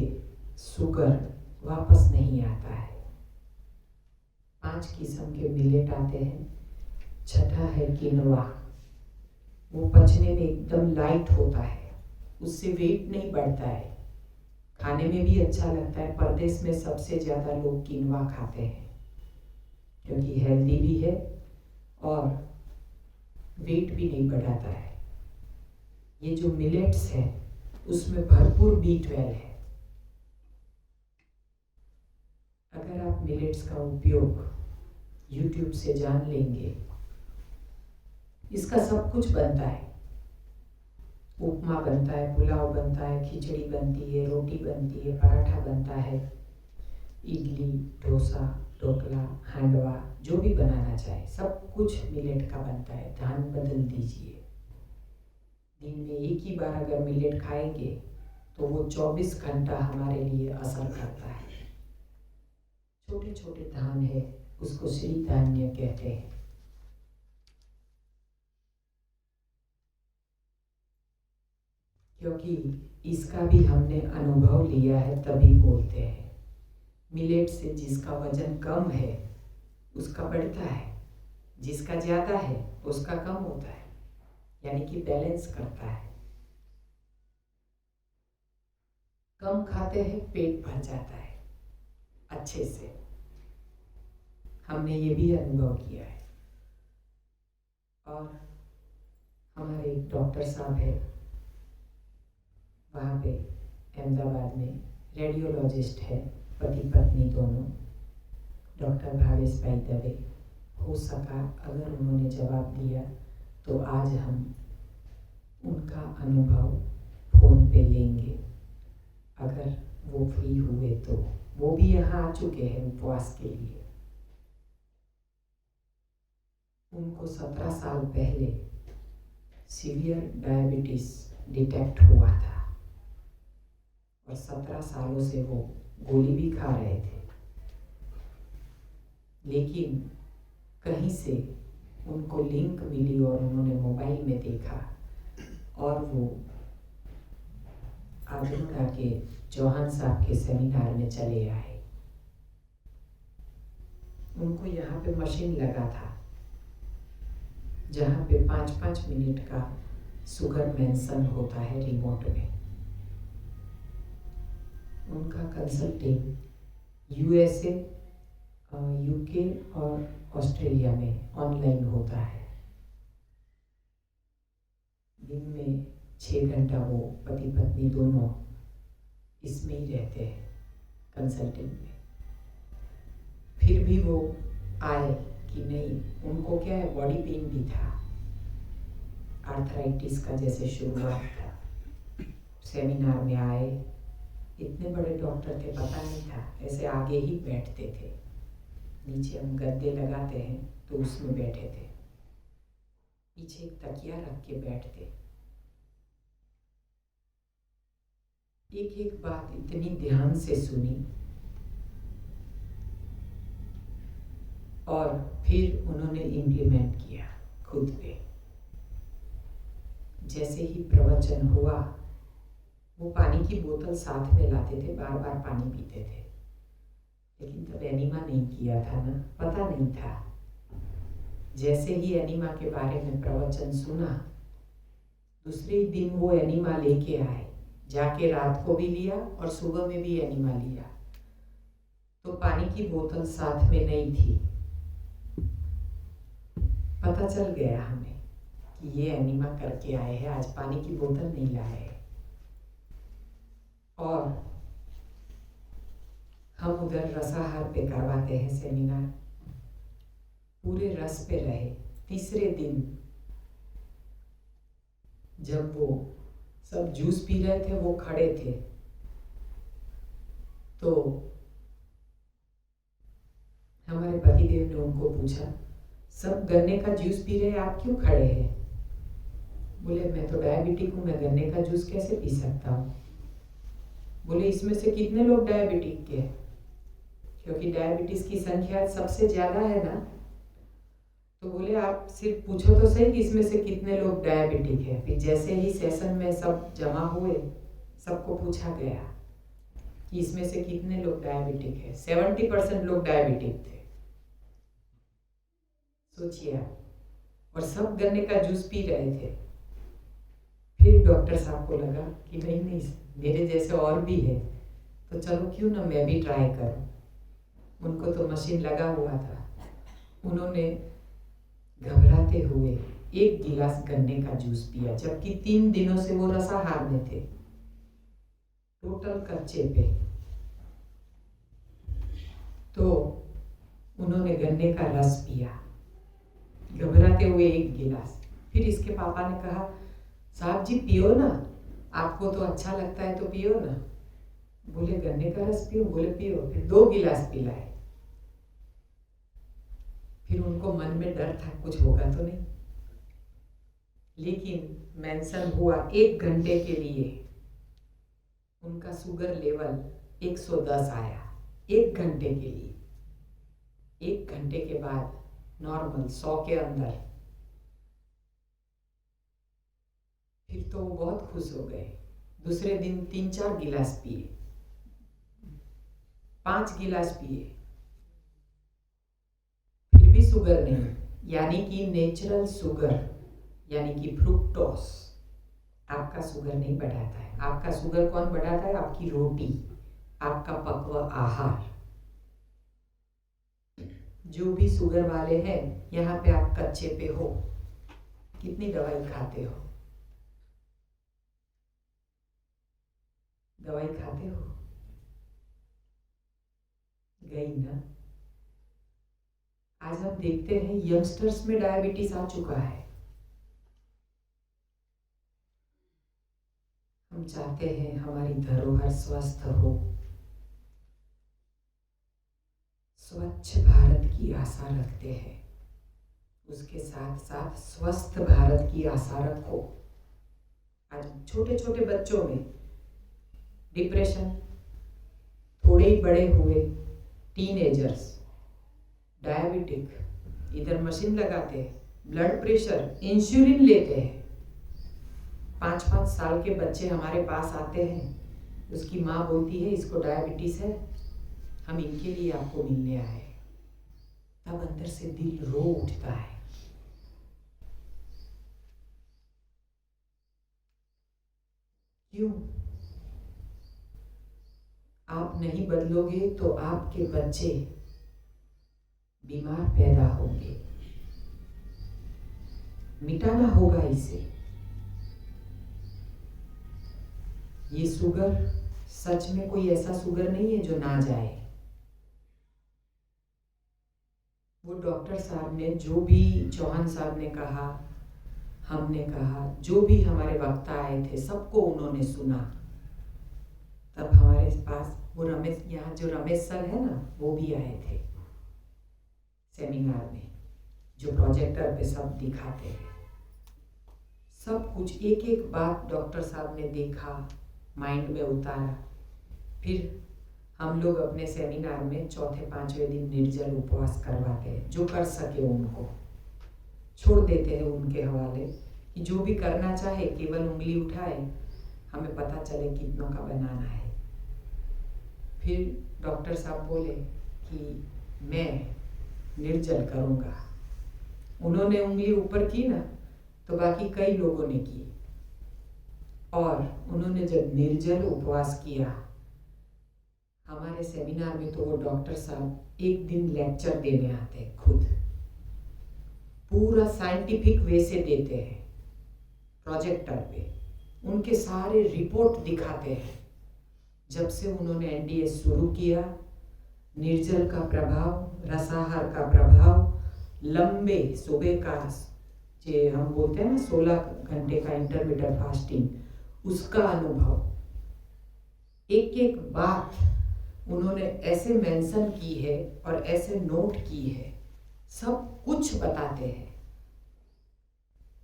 शुगर वापस नहीं आता है। 5 किस्म के मिलेट आते हैं। छठा है किनवा, वो पचने में एकदम लाइट होता है, उससे वेट नहीं बढ़ता है, खाने में भी अच्छा लगता है। परदेश में सबसे ज़्यादा लोग किनवा खाते हैं क्योंकि हेल्दी भी है और वेट भी नहीं बढ़ाता है। ये जो मिलेट्स है उसमें भरपूर B12 है। अगर आप मिलेट्स का उपयोग YouTube से जान लेंगे, इसका सब कुछ बनता है। उपमा बनता है, पुलाव बनता है, खिचड़ी बनती है, रोटी बनती है, पराठा बनता है, इडली, डोसा, ढोकला, हांडवा, जो भी बनाना चाहे सब कुछ मिलेट का बनता है। ध्यान बदल दीजिए, दिन में 1 ही बार अगर मिलेट खाएंगे तो वो 24 घंटा हमारे लिए असर करता है। छोटे छोटे धान है, उसको श्री धान्य कहते हैं। क्योंकि इसका भी हमने अनुभव लिया है तभी बोलते हैं। मिलेट से जिसका वजन कम है उसका बढ़ता है, जिसका ज़्यादा है उसका कम होता है, यानी कि बैलेंस करता है। कम खाते हैं पेट भर जाता है अच्छे से, हमने ये भी अनुभव किया है। और हमारे एक डॉक्टर साहब है वहाँ पे अहमदाबाद में, रेडियोलॉजिस्ट है, पति पत्नी दोनों, डॉक्टर भावेश भाई दवे। हो सका अगर उन्होंने जवाब दिया तो आज हम उनका अनुभव फ़ोन पे लेंगे, अगर वो फ्री हुए तो। वो भी यहाँ आ चुके हैं उपवास के लिए। उनको 17 साल पहले सीवियर डायबिटीज़ डिटेक्ट हुआ था और 17 सालों से वो गोली भी खा रहे थे, लेकिन कहीं से उनको लिंक मिली और उन्होंने मोबाइल में देखा और वो आगरा के चौहान साहब के सेमिनार में चले आए। उनको यहाँ पे मशीन लगा था जहाँ पे 5-5 मिनट का शुगर मेंशन होता है रिमोट में। उनका कंसल्टिंग यूएसए, यूके और ऑस्ट्रेलिया में ऑनलाइन होता है। दिन में 6 घंटा वो पति पत्नी दोनों इसमें ही रहते हैं कंसल्टिंग में। फिर भी वो आए कि नहीं, उनको क्या है, बॉडी पेन भी था, आर्थराइटिस का जैसे शुरुआत था। सेमिनार में आए, इतने बड़े डॉक्टर थे पता नहीं था, ऐसे आगे ही बैठते थे, नीचे हम गद्दे लगाते हैं तो उसमें बैठे थे, पीछे एक तकिया रख के बैठते। एक एक बात इतनी ध्यान से सुनी और फिर उन्होंने इम्प्लीमेंट किया खुद पे। जैसे ही प्रवचन हुआ, वो पानी की बोतल साथ में लाते थे, बार बार पानी पीते थे, लेकिन तब एनीमा नहीं किया था ना, पता नहीं था। जैसे ही एनीमा के बारे में प्रवचन सुना, दूसरे दिन वो एनीमा लेके आए, जाके रात को भी लिया और सुबह में भी एनीमा लिया। तो पानी की बोतल साथ में नहीं थी। पता चल गया हमें कि ये एनीमा करके आए हैं, आज पानी की बोतल नहीं लाए हैं। और हम उधर रसाहार पे करवाते हैं सेमिनार, पूरे रस पे रहे। तीसरे दिन जब वो सब जूस पी रहे थे, वो खड़े थे, तो हमारे पतिदेव ने उनको पूछा, सब गन्ने का जूस पी रहे हैं, आप क्यों खड़े हैं? बोले, मैं तो डायबिटिक हूँ, मैं गन्ने का जूस कैसे पी सकता हूँ? बोले, इसमें से कितने लोग डायबिटिक के? क्योंकि डायबिटीज की संख्या सबसे ज्यादा है ना। तो बोले, आप सिर्फ पूछो तो सही कि इसमें से कितने लोग डायबिटिक है। फिर जैसे ही सेशन में सब जमा हुए, सबको पूछा गया कि इसमें से कितने लोग डायबिटिक है। 70% लोग डायबिटिक थे, सोचिए आप, और सब गन्ने का जूस पी रहे थे। फिर डॉक्टर साहब को लगा कि नहीं नहीं, मेरे जैसे और भी है, तो चलो क्यों ना मैं भी ट्राई करूं। उनको तो मशीन लगा हुआ था। उन्होंने घबराते हुए 1 गिलास गन्ने का जूस पिया, जबकि 3 दिनों से वो रसाहार में थे, टोटल कच्चे पे। तो उन्होंने गन्ने का रस पिया, घबराते हुए 1 गिलास। फिर इसके पापा ने कहा, साहब जी पियो ना, आपको तो अच्छा लगता है तो पियो ना। बोले, गन्ने का रस पियो? बोले, पियो। फिर 2 गिलास पिलाए। फिर उनको मन में डर था कुछ होगा तो नहीं, लेकिन मेंशन हुआ 1 घंटे के लिए उनका शुगर लेवल 110 आया। 1 घंटे के लिए, 1 घंटे के बाद नॉर्मल 100 के अंदर। फिर तो वो बहुत खुश हो गए। दूसरे दिन 3-4 गिलास पिए, 5 गिलास पिए, फिर भी शुगर नहीं, यानी कि नेचुरल शुगर, यानी कि फ्रुक्टोस आपका शुगर नहीं बढ़ाता है। आपका शुगर कौन बढ़ाता है? आपकी रोटी, आपका पक्व आहार। जो भी शुगर वाले हैं, यहाँ पे आप कच्चे पे हो, कितनी दवाई खाते हो? दवाई खाते हो? गई ना। आज हम देखते हैं यंगस्टर्स में डायबिटीज आ चुका है। चाहते हैं हमारी धरोहर स्वस्थ हो, स्वच्छ भारत की आशा रखते हैं, उसके साथ साथ स्वस्थ भारत की आशा रखो। आज छोटे छोटे बच्चों में डिप्रेशन, थोड़े ही बड़े हुए टीनेजर्स डायबिटिक, इधर मशीन लगाते हैं, ब्लड प्रेशर, इंसुलिन लेते हैं। 5-5 साल के बच्चे हमारे पास आते हैं, उसकी माँ बोलती है इसको डायबिटीज है, हम इनके लिए आपको मिलने आए। तब अंदर से दिल रो उठता है। क्यों? आप नहीं बदलोगे तो आपके बच्चे बीमार पैदा होंगे। मिटाना होगा इसे। ये शुगर सच में कोई ऐसा शुगर नहीं है जो ना जाए। वो डॉक्टर साहब ने जो भी, चौहान साहब ने कहा, हमने कहा, जो भी हमारे वक्ता आए थे, सबको उन्होंने सुना। तब हमारे पास वो रमेश, यहाँ जो रमेश सर है ना, वो भी आए थे सेमिनार में, जो प्रोजेक्टर पे सब दिखाते हैं। सब कुछ एक एक बात डॉक्टर साहब ने देखा, माइंड में उतारा। फिर हम लोग अपने सेमिनार में 4-5वें दिन निर्जल उपवास करवाते हैं। जो कर सके उनको छोड़ देते हैं उनके हवाले, कि जो भी करना चाहे केवल उंगली उठाए, हमें पता चले कितनों का बनाना है। फिर डॉक्टर साहब बोले कि मैं निर्जल करूँगा। उन्होंने उंगली ऊपर की ना, तो बाकी कई लोगों ने की। और उन्होंने जब निर्जल उपवास किया हमारे सेमिनार में, तो वो डॉक्टर साहब एक दिन लेक्चर देने आते हैं खुद, पूरा साइंटिफिक वे से देते हैं प्रोजेक्टर पे, उनके सारे रिपोर्ट दिखाते हैं। जब से उन्होंने एनडीएस शुरू किया, निर्जल का प्रभाव, रसाहार का प्रभाव, लंबे सुबह का, जे हम बोलते हैं ना 16 घंटे का इंटरमिटेंट फास्टिंग, उसका अनुभव, एक एक बात उन्होंने ऐसे मेंशन की है और ऐसे नोट की है, सब कुछ बताते हैं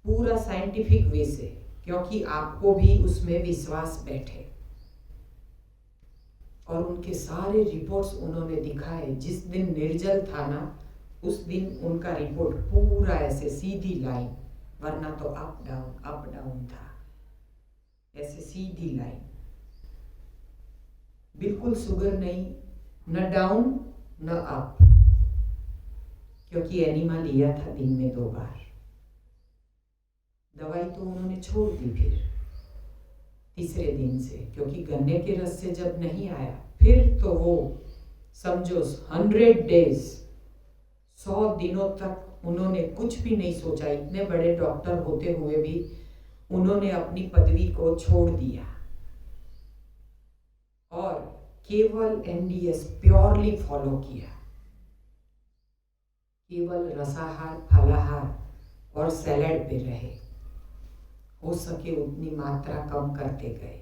पूरा साइंटिफिक वे से, क्योंकि आपको भी उसमें विश्वास बैठे। और उनके सारे रिपोर्ट्स उन्होंने दिखाए। जिस दिन निर्जल था ना, उस दिन उनका रिपोर्ट पूरा ऐसे सीधी लाइन, वरना तो अप डाउन था, ऐसे सीधी लाइन, बिल्कुल शुगर नहीं, न डाउन न अप, क्योंकि एनिमा लिया था दिन में 2 बार। दवाई तो उन्होंने छोड़ दी फिर तीसरे दिन से, क्योंकि गन्ने के रस से जब नहीं आया, फिर तो वो समझो 100 डेज, 100 दिनों तक उन्होंने कुछ भी नहीं सोचा। इतने बड़े डॉक्टर होते हुए भी उन्होंने अपनी पदवी को छोड़ दिया और केवल एनडीएस प्योरली फॉलो किया। केवल रसाहार, फलाहार और सैलेड पे रहे, हो सके उतनी मात्रा कम करते गए।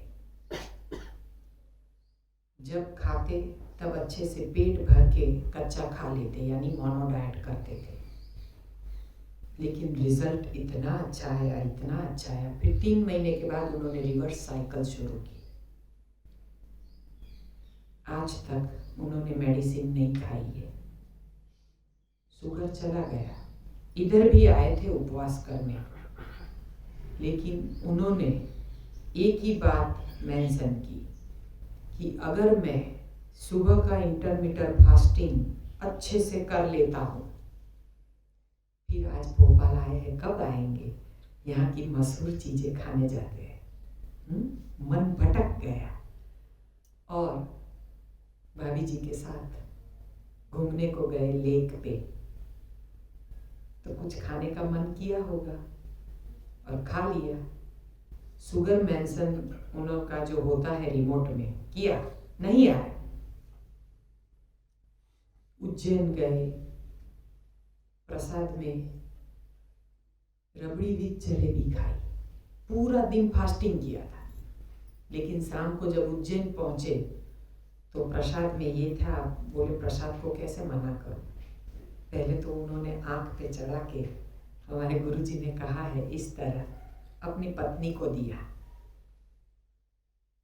जब खाते तब अच्छे से पेट भर के कच्चा खा लेते, यानी मोनो डाइट करते थे। लेकिन रिजल्ट इतना अच्छा आया, इतना अच्छा आया। फिर 3 महीने के बाद उन्होंने रिवर्स साइकिल शुरू की। आज तक उन्होंने मेडिसिन नहीं खाई है, शुगर चला गया। इधर भी आए थे उपवास करने, लेकिन उन्होंने एक ही बात मेंशन की कि अगर मैं सुबह का इंटरमिटेंट फास्टिंग अच्छे से कर लेता हूँ, फिर आज भोपाल आए हैं, कब आएंगे, यहाँ की मशहूर चीज़ें खाने जाते हैं। मन भटक गया और भाभी जी के साथ घूमने को गए लेक पे, तो कुछ खाने का मन किया होगा और खा लिया। शुगर मेंशन उनका जो होता है रिमोट में किया, नहीं आया। उज्जैन गए, प्रसाद में रबड़ी विथ जलेबी खाई, पूरा दिन फास्टिंग किया था, लेकिन शाम को जब उज्जैन पहुंचे तो प्रसाद में ये था, बोले प्रसाद को कैसे मना करूं। पहले तो उन्होंने आंख पे चढ़ा के, हमारे गुरुजी ने कहा है इस तरह अपनी पत्नी को दिया।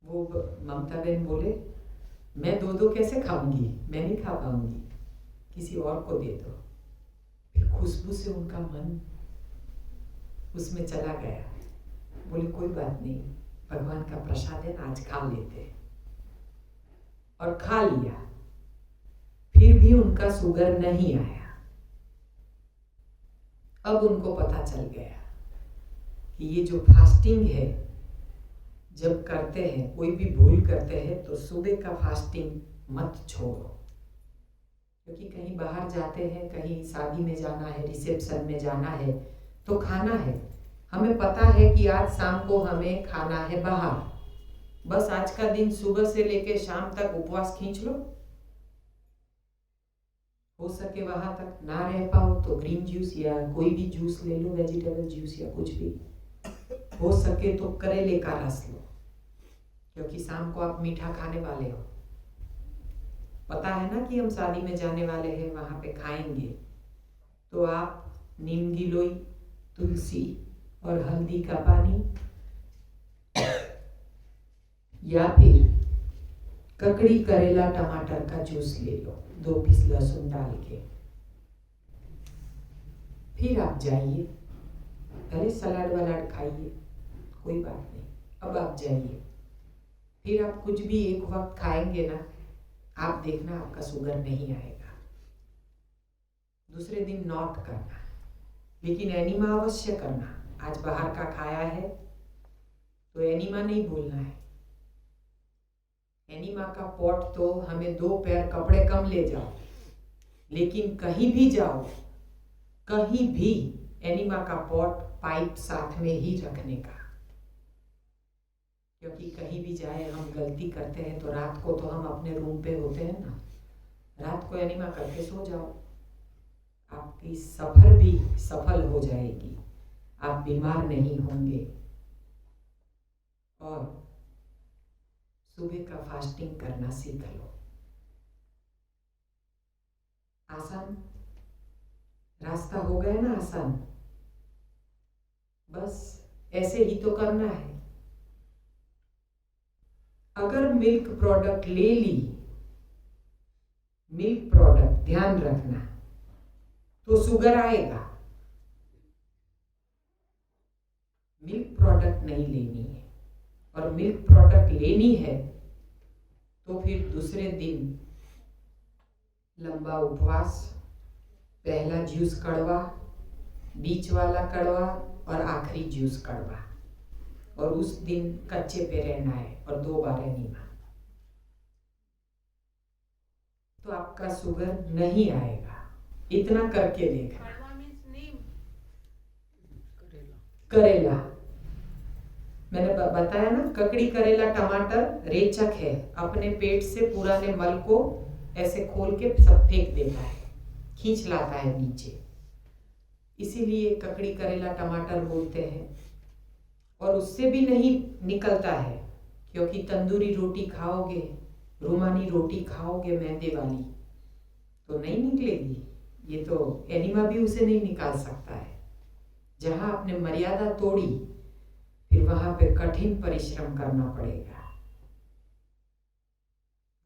वो ममता बहन बोले मैं दो कैसे खाऊंगी, मैं नहीं खा पाऊंगी, किसी और को दे दो। फिर खुशबू से उनका मन उसमें चला गया। बोले कोई बात नहीं, भगवान का प्रसाद है ना, आज खा लेते हैं। और खा लिया। फिर भी उनका शुगर नहीं आया। अब उनको पता चल गया कि ये जो फास्टिंग है, जब करते हैं, कोई भी भूल करते हैं तो सुबह का फास्टिंग मत छोड़ो। क्योंकि कहीं बाहर जाते हैं, कहीं शादी में जाना है, रिसेप्शन में जाना है तो खाना है। हमें पता है कि आज शाम को हमें खाना है बाहर, बस आज का दिन सुबह से लेकर शाम तक उपवास खींच लो। हो सके वहां तक ना रह पाओ तो ग्रीन जूस या कोई भी जूस ले लो, वेजिटेबल जूस या कुछ भी। हो सके तो करेले का रस लो, क्योंकि शाम को आप मीठा खाने वाले हो। पता है ना कि हम शादी में जाने वाले हैं, वहां पे खाएंगे, तो आप नीम गिलोई, तुलसी और हल्दी का पानी या फिर ककड़ी करेला टमाटर का जूस ले लो, 2 पीस लहसुन डाल के। फिर आप जाइए, पहले सलाद वलाड खाइए, कोई बात नहीं, अब आप जाइए। फिर आप कुछ भी एक वक्त खाएंगे ना, आप देखना आपका शुगर नहीं आएगा। दूसरे दिन नोट करना, लेकिन एनीमा अवश्य करना। आज बाहर का खाया है तो एनीमा नहीं भूलना है। एनीमा का पॉट तो हमें 2 पैर कपड़े कम ले जाओ, लेकिन कहीं भी जाओ, कहीं भी एनीमा का पॉट पाइप साथ में ही रखने का। क्योंकि कहीं भी जाए हम गलती करते हैं तो रात को तो हम अपने रूम पे होते हैं ना, रात को एनीमा करके सो जाओ, आपकी सफर भी सफल हो जाएगी, आप बीमार नहीं होंगे। और सुबह का फास्टिंग करना सीख लो। आसान रास्ता हो गया ना, आसान, बस ऐसे ही तो करना है। अगर मिल्क प्रोडक्ट ले ली, मिल्क प्रोडक्ट ध्यान रखना, तो शुगर आएगा। मिल्क प्रोडक्ट नहीं लेनी है, और मिल्क प्रोडक्ट लेनी है तो फिर दूसरे दिन लंबा उपवास, पहला जूस कड़वा, बीच वाला कड़वा और आखिरी जूस कड़वा, और उस दिन कच्चे पे रहना है और 2 बार एनीमा, तो आपका शुगर नहीं आएगा। इतना करके देखना। करेला मैंने बताया ना, ककड़ी करेला टमाटर रेचक है, अपने पेट से पुराने मल को ऐसे खोल के सब फेंक देता है, खींच लाता है नीचे, इसीलिए ककड़ी करेला टमाटर बोलते हैं। और उससे भी नहीं निकलता है, क्योंकि तंदूरी रोटी खाओगे, रुमानी रोटी खाओगे मैदे वाली, तो नहीं निकलेगी। ये तो एनीमा भी उसे नहीं निकाल सकता है। जहां आपने मर्यादा तोड़ी, फिर वहां पे कठिन परिश्रम करना पड़ेगा।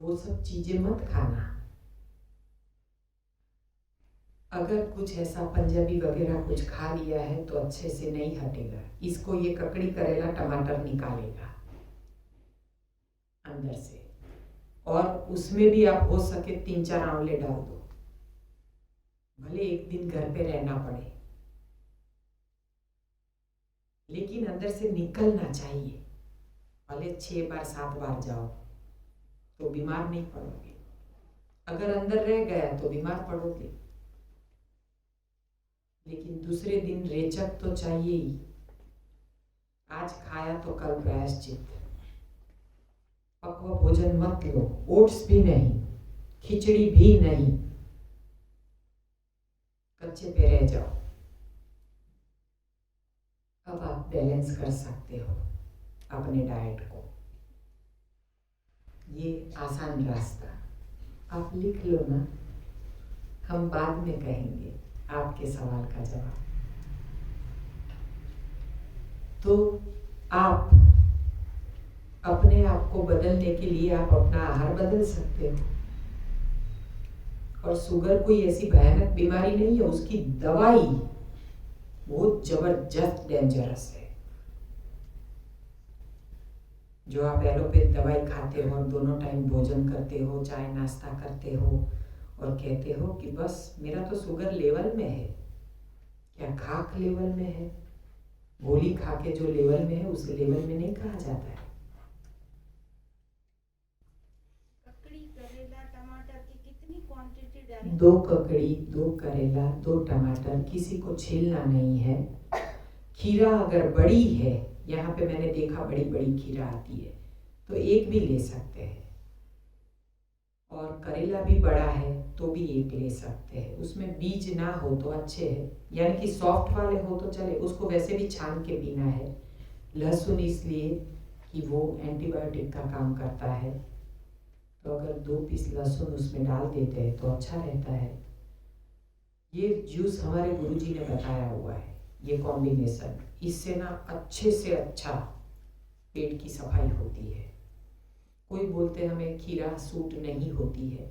वो सब चीजें मत खाना। अगर कुछ ऐसा पंजाबी वगैरह कुछ खा लिया है तो अच्छे से नहीं हटेगा, इसको ये ककड़ी करेला टमाटर निकालेगा अंदर से। और उसमें भी आप हो सके 3-4 आंवले डाल दो, भले एक दिन घर पे रहना पड़े, लेकिन अंदर से निकलना चाहिए। भले 6 बार 7 बार जाओ तो बीमार नहीं पड़ोगे, अगर अंदर रह गया तो बीमार पड़ोगे। लेकिन दूसरे दिन रेचक तो चाहिए ही। आज खाया तो कल प्रायश्चित। पक्व भोजन मत लो, ओट्स भी नहीं, खिचड़ी भी नहीं, कच्चे पे रह जाओ। अब आप बैलेंस कर सकते हो अपने डाइट को। ये आसान रास्ता आप लिख लो ना, हम बाद में कहेंगे आपके सवाल का जवाब। तो आप अपने आप को बदलने के लिए आप अपना आहार बदल सकते हो। और शुगर कोई ऐसी भयानक बीमारी नहीं है, उसकी दवाई बहुत जबरदस्त डेंजरस है। जो आप एलोपैथ दवाई खाते हो और दोनों टाइम भोजन करते हो, चाय नाश्ता करते हो और कहते हो कि बस मेरा तो शुगर लेवल में है, क्या खाक लेवल में है? गोली खा के जो लेवल में है उस लेवल में नहीं कहा जाता है। ककड़ी, करेला, टमाटर की कितनी क्वांटिटी डालें? 2 ककड़ी, 2 करेला, 2 टमाटर, किसी को छीलना नहीं है। खीरा अगर बड़ी है, यहाँ पे मैंने देखा बड़ी बड़ी खीरा आती है, तो एक भी ले सकते हैं। और करेला भी बड़ा है तो भी एक ले सकते हैं। उसमें बीज ना हो तो अच्छे है, यानी कि सॉफ्ट वाले हो तो चले, उसको वैसे भी छान के पीना है। लहसुन इसलिए कि वो एंटीबायोटिक का काम करता है, तो अगर 2 पीस लहसुन उसमें डाल देते हैं तो अच्छा रहता है। ये जूस हमारे गुरुजी ने बताया हुआ है, ये कॉम्बिनेशन, इससे ना अच्छे से अच्छा पेट की सफाई होती है। कोई बोलते हमें खीरा सूट नहीं होती है,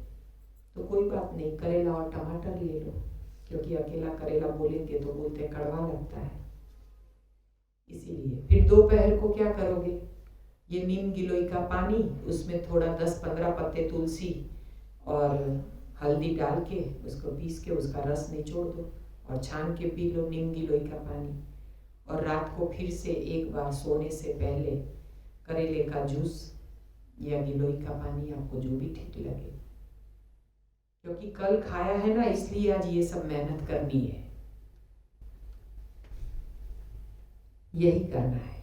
तो कोई बात नहीं, करेला और टमाटर ले लो, क्योंकि अकेला करेला बोलेंगे तो बोलते कड़वा लगता है। इसीलिए फिर दोपहर को क्या करोगे, ये नीम गिलोय का पानी, उसमें थोड़ा 10-15 पत्ते तुलसी और हल्दी डाल के उसको पीस के उसका रस निचोड़ दो और छान के पी लो नीम गिलोय का पानी। और रात को फिर से एक बार सोने से पहले करेले का जूस या गिलोय का पानी, आपको जो भी ठीक लगे, क्योंकि कल खाया है ना, इसलिए आज ये सब मेहनत करनी है। यही करना है,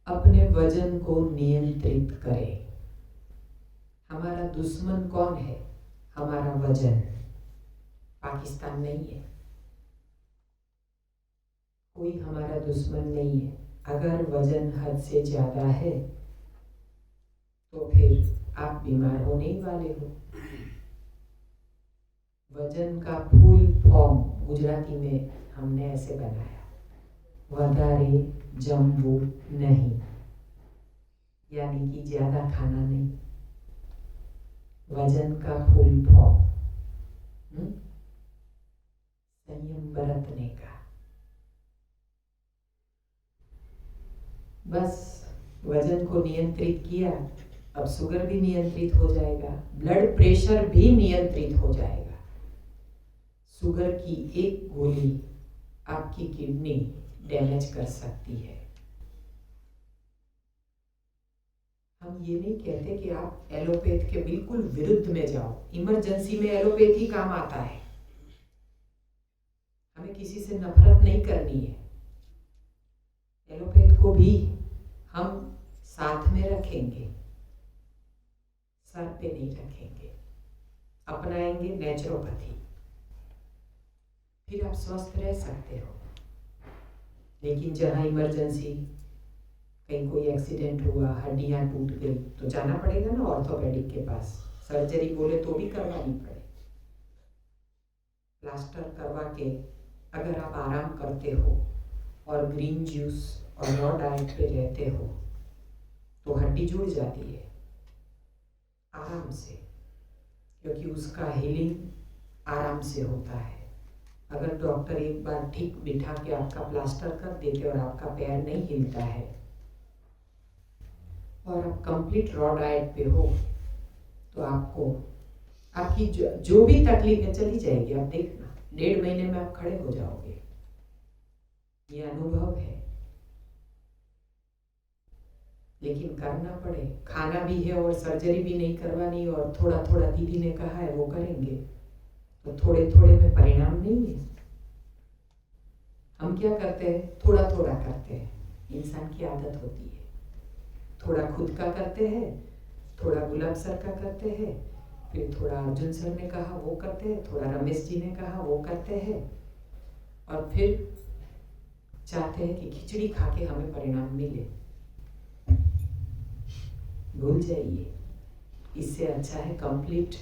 अपने वजन को नियंत्रित करें। हमारा दुश्मन कौन है? हमारा वजन, पाकिस्तान नहीं है। कोई हमारा दुश्मन नहीं है। अगर वजन हद से ज्यादा है तो फिर आप बीमार होने ही वाले हो। वजन का फुल फॉर्म गुजराती में हमने ऐसे बनाया, वधारे जमवू नहीं, यानी कि ज्यादा खाना नहीं। वजन का फुल फॉर्म संयम बरतने का। बस वजन को नियंत्रित किया, अब शुगर भी नियंत्रित हो जाएगा, ब्लड प्रेशर भी नियंत्रित हो जाएगा। शुगर की एक गोली आपकी किडनी डैमेज कर सकती है। हम ये नहीं कहते कि आप एलोपैथ के बिल्कुल विरुद्ध में जाओ, इमरजेंसी में एलोपैथ ही काम आता है। हमें किसी से नफरत नहीं करनी है। एलोपैथ को भी हम साथ में रखेंगे, सर पे नहीं रखेंगे, अपनाएंगे नेचुरोपैथी, फिर आप स्वस्थ रह सकते हो। लेकिन जहाँ इमरजेंसी, कहीं कोई एक्सीडेंट हुआ, हड्डियाँ टूट गई, तो जाना पड़ेगा ना ऑर्थोपेडिक के पास, सर्जरी बोले तो भी करवानी पड़े। प्लास्टर करवा के अगर आप आराम करते हो और ग्रीन जूस और रॉ डाइट पे रहते हो तो हड्डी जुड़ जाती है आराम से, क्योंकि उसका हीलिंग आराम से होता है। अगर डॉक्टर एक बार ठीक बिठा के आपका प्लास्टर कर देते और आपका पैर नहीं हिलता है और आप कंप्लीट रॉ डाइट पे हो, तो आपको आपकी जो भी तकलीफ है चली जाएगी। आप देखना 1.5 महीने में आप खड़े हो जाओगे, ये अनुभव है। लेकिन करना पड़े, खाना भी है और सर्जरी भी नहीं करवानी, और थोड़ा थोड़ा दीदी ने कहा है वो करेंगे, तो थोड़े थोड़े में परिणाम नहीं है। हम क्या करते हैं, थोड़ा थोड़ा करते हैं, इंसान की आदत होती है। थोड़ा खुद का करते हैं, थोड़ा गुलाब सर का करते हैं, फिर थोड़ा अर्जुन सर ने कहा वो करते हैं, थोड़ा रमेश जी ने कहा वो करते हैं, और फिर चाहते हैं कि खिचड़ी खा के हमें परिणाम मिले। भूल जाइए, इससे अच्छा है कंप्लीट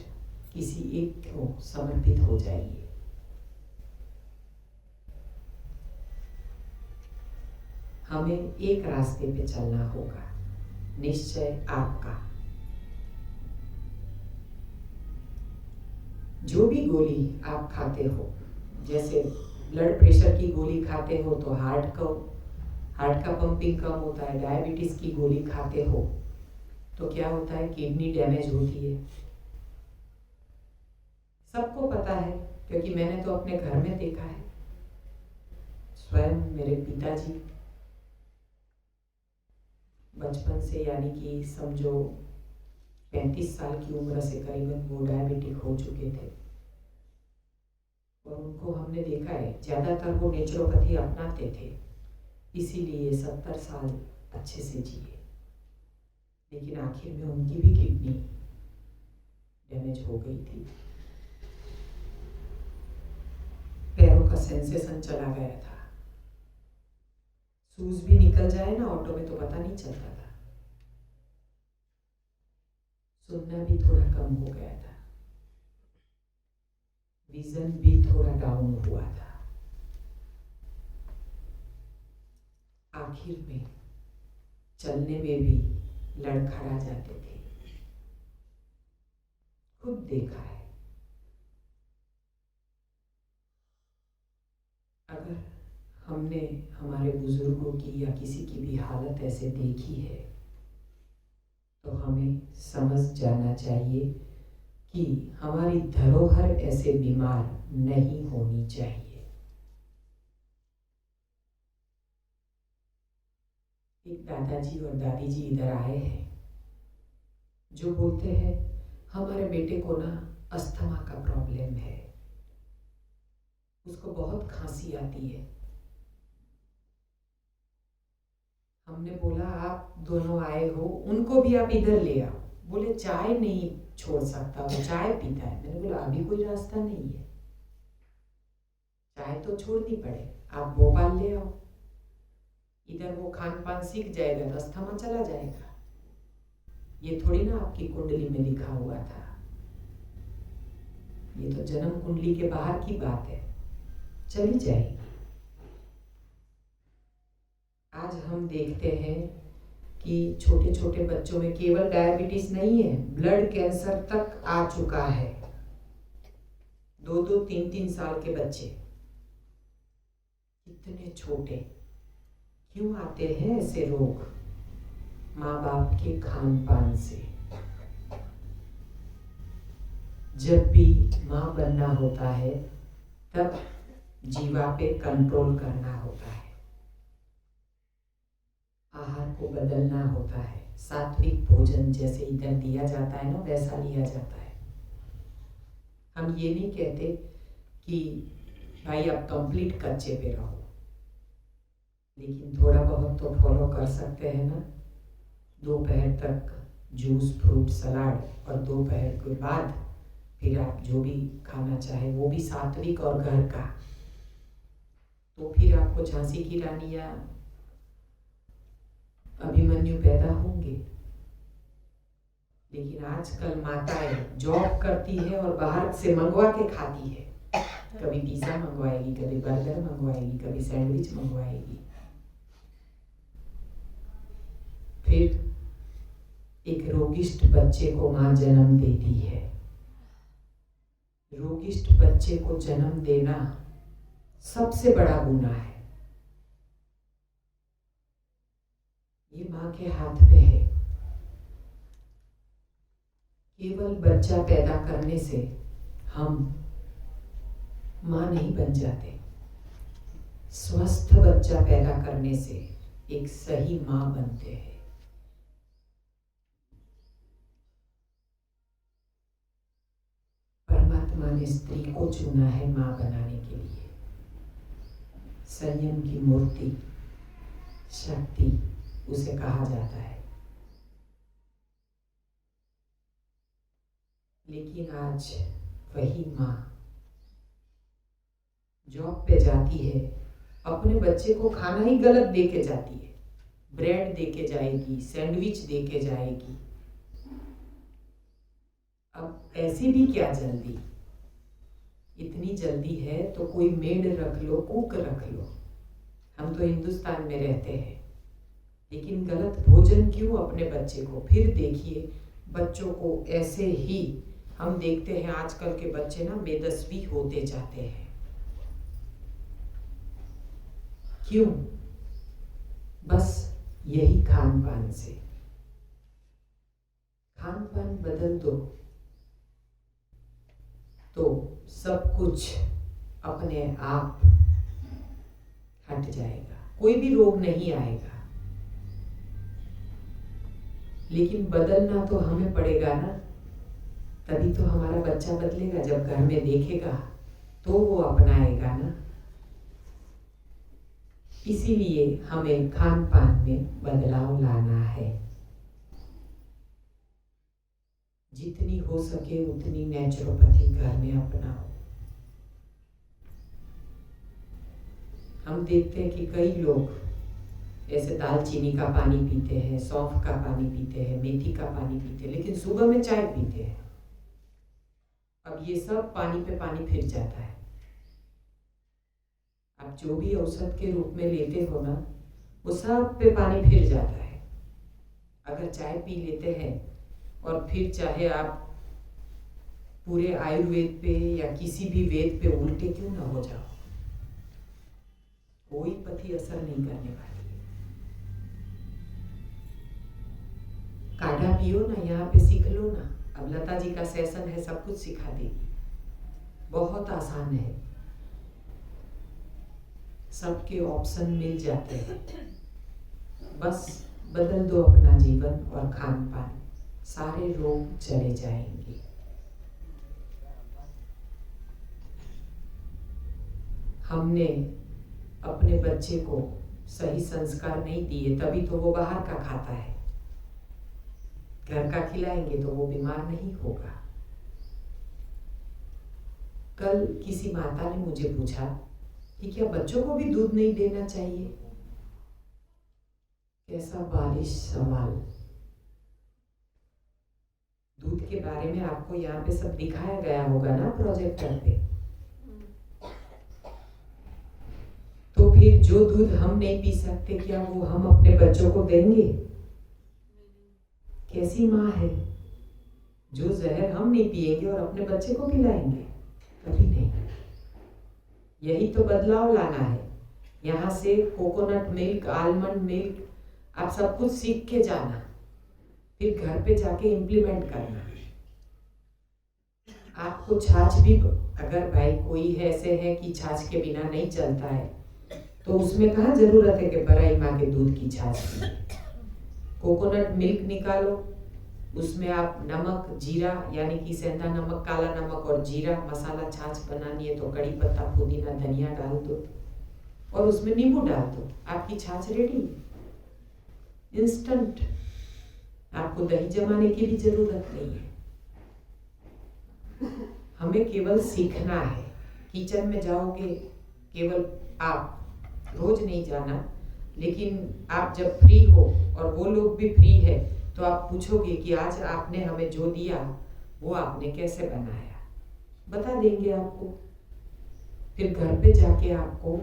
किसी एक को समर्पित हो जाइए। हमें एक रास्ते पे चलना होगा, निश्चय आपका। जो भी गोली आप खाते हो, जैसे ब्लड प्रेशर की गोली खाते हो तो हार्ट का पंपिंग कम होता है। डायबिटीज की गोली खाते हो तो क्या होता है, किडनी डैमेज होती है। सबको पता है, क्योंकि मैंने तो अपने घर में देखा है। स्वयं मेरे पिताजी बचपन से, यानी कि समझो 35 साल की उम्र से करीबन वो डायबिटिक हो चुके थे, और उनको हमने देखा है ज़्यादातर वो नेचुरोपैथी अपनाते थे, इसीलिए 70 साल अच्छे से जिए। लेकिन आखिर में उनकी भी किडनी डैमेज हो गई थी, पैरों का सेंसेशन चला गया था। सूज भी निकल जाए ना ऑटो में तो पता नहीं चलता था। सुनना भी थोड़ा कम हो गया था, विजन भी थोड़ा डाउन हुआ था। आखिर में चलने में भी लड़खड़ा जाते थे, खुद देखा है। अगर हमने हमारे बुजुर्गों की या किसी की भी हालत ऐसे देखी है तो हमें समझ जाना चाहिए कि हमारी धरोहर ऐसे बीमार नहीं होनी चाहिए। एक दादाजी और दादी जी इधर आए हैं जो बोलते हैं हमारे बेटे को ना अस्थमा का प्रॉब्लम है, उसको बहुत खांसी आती है। हमने बोला आप दोनों आए हो, उनको भी आप इधर ले आओ। बोले चाय नहीं छोड़ सकता, वो चाय पीता है। मैंने बोला अभी कोई रास्ता नहीं है, चाय तो छोड़नी पड़े, आप भोपाल ले आओ, इधर वो खान पान सीख जाएगा तो अस्थमा चला जाएगा। ये थोड़ी ना आपकी कुंडली में लिखा हुआ था, ये तो जन्म कुंडली के बाहर की बात है, चली जाएगी। आज हम देखते हैं कि छोटे छोटे बच्चों में केवल डायबिटीज नहीं है, ब्लड कैंसर तक आ चुका है। 2-2, 3-3 साल के बच्चे, इतने छोटे। क्यों आते हैं ऐसे रोग? माँ बाप के खान पान से। जब भी माँ बनना होता है तब जीवा पे कंट्रोल करना होता है, आहार को बदलना होता है। सात्विक भोजन जैसे इधर दिया जाता है ना, वैसा लिया जाता है। हम ये नहीं कहते कि भाई आप कंप्लीट कच्चे पे रहो, लेकिन थोड़ा बहुत तो फॉलो कर सकते हैं ना। दोपहर तक जूस, फ्रूट सलाद, और दोपहर के बाद फिर आप जो भी खाना चाहे वो भी सात्विक और घर का। तो फिर आपको झांसी की रानी या अभिमन्यु पैदा होंगे। लेकिन आजकल माताएं जॉब करती है और बाहर से मंगवा के खाती है, कभी पिज्जा मंगवाएगी, कभी बर्गर मंगवाएगी, कभी सैंडविच मंगवाएगी। फिर एक रोगिष्ट बच्चे को मां जन्म देती है। रोगिष्ट बच्चे को जन्म देना सबसे बड़ा गुनाह है। ये मां के हाथ पे है। केवल बच्चा पैदा करने से हम मां नहीं बन जाते। स्वस्थ बच्चा पैदा करने से एक सही मां बनते हैं। परमात्मा ने स्त्री को चुना है मां बनाने के लिए। संयम की मूर्ति, शक्ति उसे कहा जाता है। लेकिन आज वही मां जॉब पे जाती है, अपने बच्चे को खाना ही गलत दे के जाती है। ब्रेड दे के जाएगी, सैंडविच दे के जाएगी, ऐसी भी क्या जल्दी, इतनी जल्दी है तो कोई मेड रख लो, कुक रख लो। हम तो हिंदुस्तान में रहते हैं, लेकिन गलत भोजन क्यों अपने बच्चे को? फिर देखिए बच्चों को ऐसे ही हम देखते हैं, आजकल के बच्चे ना बेदस्वी होते जाते हैं। क्यों? बस यही खान पान से। खान पान बदल दो तो सब कुछ अपने आप हट जाएगा, कोई भी रोग नहीं आएगा। लेकिन बदलना तो हमें पड़ेगा ना, तभी तो हमारा बच्चा बदलेगा। जब घर में देखेगा तो वो अपनाएगा ना। इसीलिए हमें खान पान में बदलाव लाना है। जितनी हो सके उतनी नेचुरोपैथी घर में अपनाओ। हम देखते हैं कि कई लोग ऐसे दालचीनी का पानी पीते हैं, सौंफ का पानी पीते हैं, मेथी का पानी पीते हैं, लेकिन सुबह में चाय पीते हैं। अब ये सब पानी पे पानी फिर जाता है। आप जो भी औषध के रूप में लेते हो ना, वो सब पे पानी फिर जाता है। अगर चाय पी लेते हैं और फिर चाहे आप पूरे आयुर्वेद पे या किसी भी वेद पे उल्टे क्यों ना हो जाओ, कोई पथी असर नहीं करने वाली है। काढ़ा पियो ना, यहाँ पे सीख लो ना। अब लता जी का सेशन है, सब कुछ सिखा देगी। बहुत आसान है, सबके ऑप्शन मिल जाते हैं। बस बदल दो अपना जीवन और खान पान, सारे रोग चले जाएंगे। हमने अपने बच्चे को सही संस्कार नहीं दिए, तभी तो वो बाहर का खाता है। घर का खिलाएंगे तो वो बीमार नहीं होगा। कल किसी माता ने मुझे पूछा कि क्या बच्चों को भी दूध नहीं देना चाहिए? कैसा बालिश सवाल। दूध के बारे में आपको यहाँ पे सब दिखाया गया होगा ना प्रोजेक्टर पे। तो फिर जो दूध हम नहीं पी सकते, क्या वो हम अपने बच्चों को देंगे? कैसी माँ है जो जहर हम नहीं पिएंगे और अपने बच्चे को पिलाएंगे? कभी नहीं। यही तो बदलाव लाना है। यहाँ से कोकोनट मिल्क, आलमंड मिल्क, आप सब कुछ सीख के जाना, फिर घर पे जाके इम्प्लीमेंट करना। आपको छाछ भी, अगर भाई कोई है ऐसे है कि छाछ के बिना नहीं चलता है, तो उसमें कहाँ जरूरत है कि बड़ाई माँ के दूध की छाछ पिए। कोकोनट मिल्क निकालो, उसमें आप नमक, जीरा यानी कि सेंधा नमक, काला नमक और जीरा मसाला छाछ बनानी है तो कड़ी पत्ता, पुदीना, धनिया डाल दो और उसमें नींबू डाल दो, आपकी छाछ रेडी, इंस्टेंट। आपको दही जमाने की भी जरूरत नहीं है। हमें केवल सीखना है। किचन में जाओगे, केवल आप, रोज नहीं जाना, लेकिन आप जब फ्री हो और वो लोग भी फ्री है तो आप पूछोगे कि आज आपने हमें जो दिया वो आपने कैसे बनाया, बता देंगे आपको। फिर घर पे जाके आपको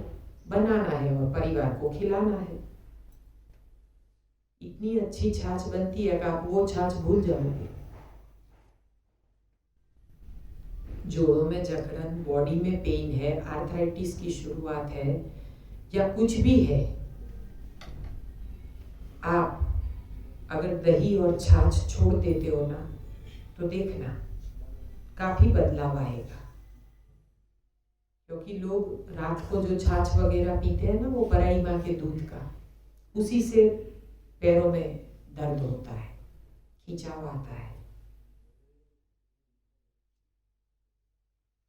बनाना है और परिवार को खिलाना है। इतनी अच्छी छाछ बनती है कि आप वो छाछ भूल जाओगे। जोड़ों में जकड़न, बॉडी में पेन है, आर्थराइटिस की शुरुआत है या कुछ भी है, आप अगर दही और छाछ छोड़ देते हो ना, तो देखना काफी बदलाव आएगा। क्योंकि लोग रात को जो छाछ वगैरह पीते हैं ना, वो बड़ाई माँ के दूध का, उसी से पैरों में दर्द होता है, खिंचाव आता है।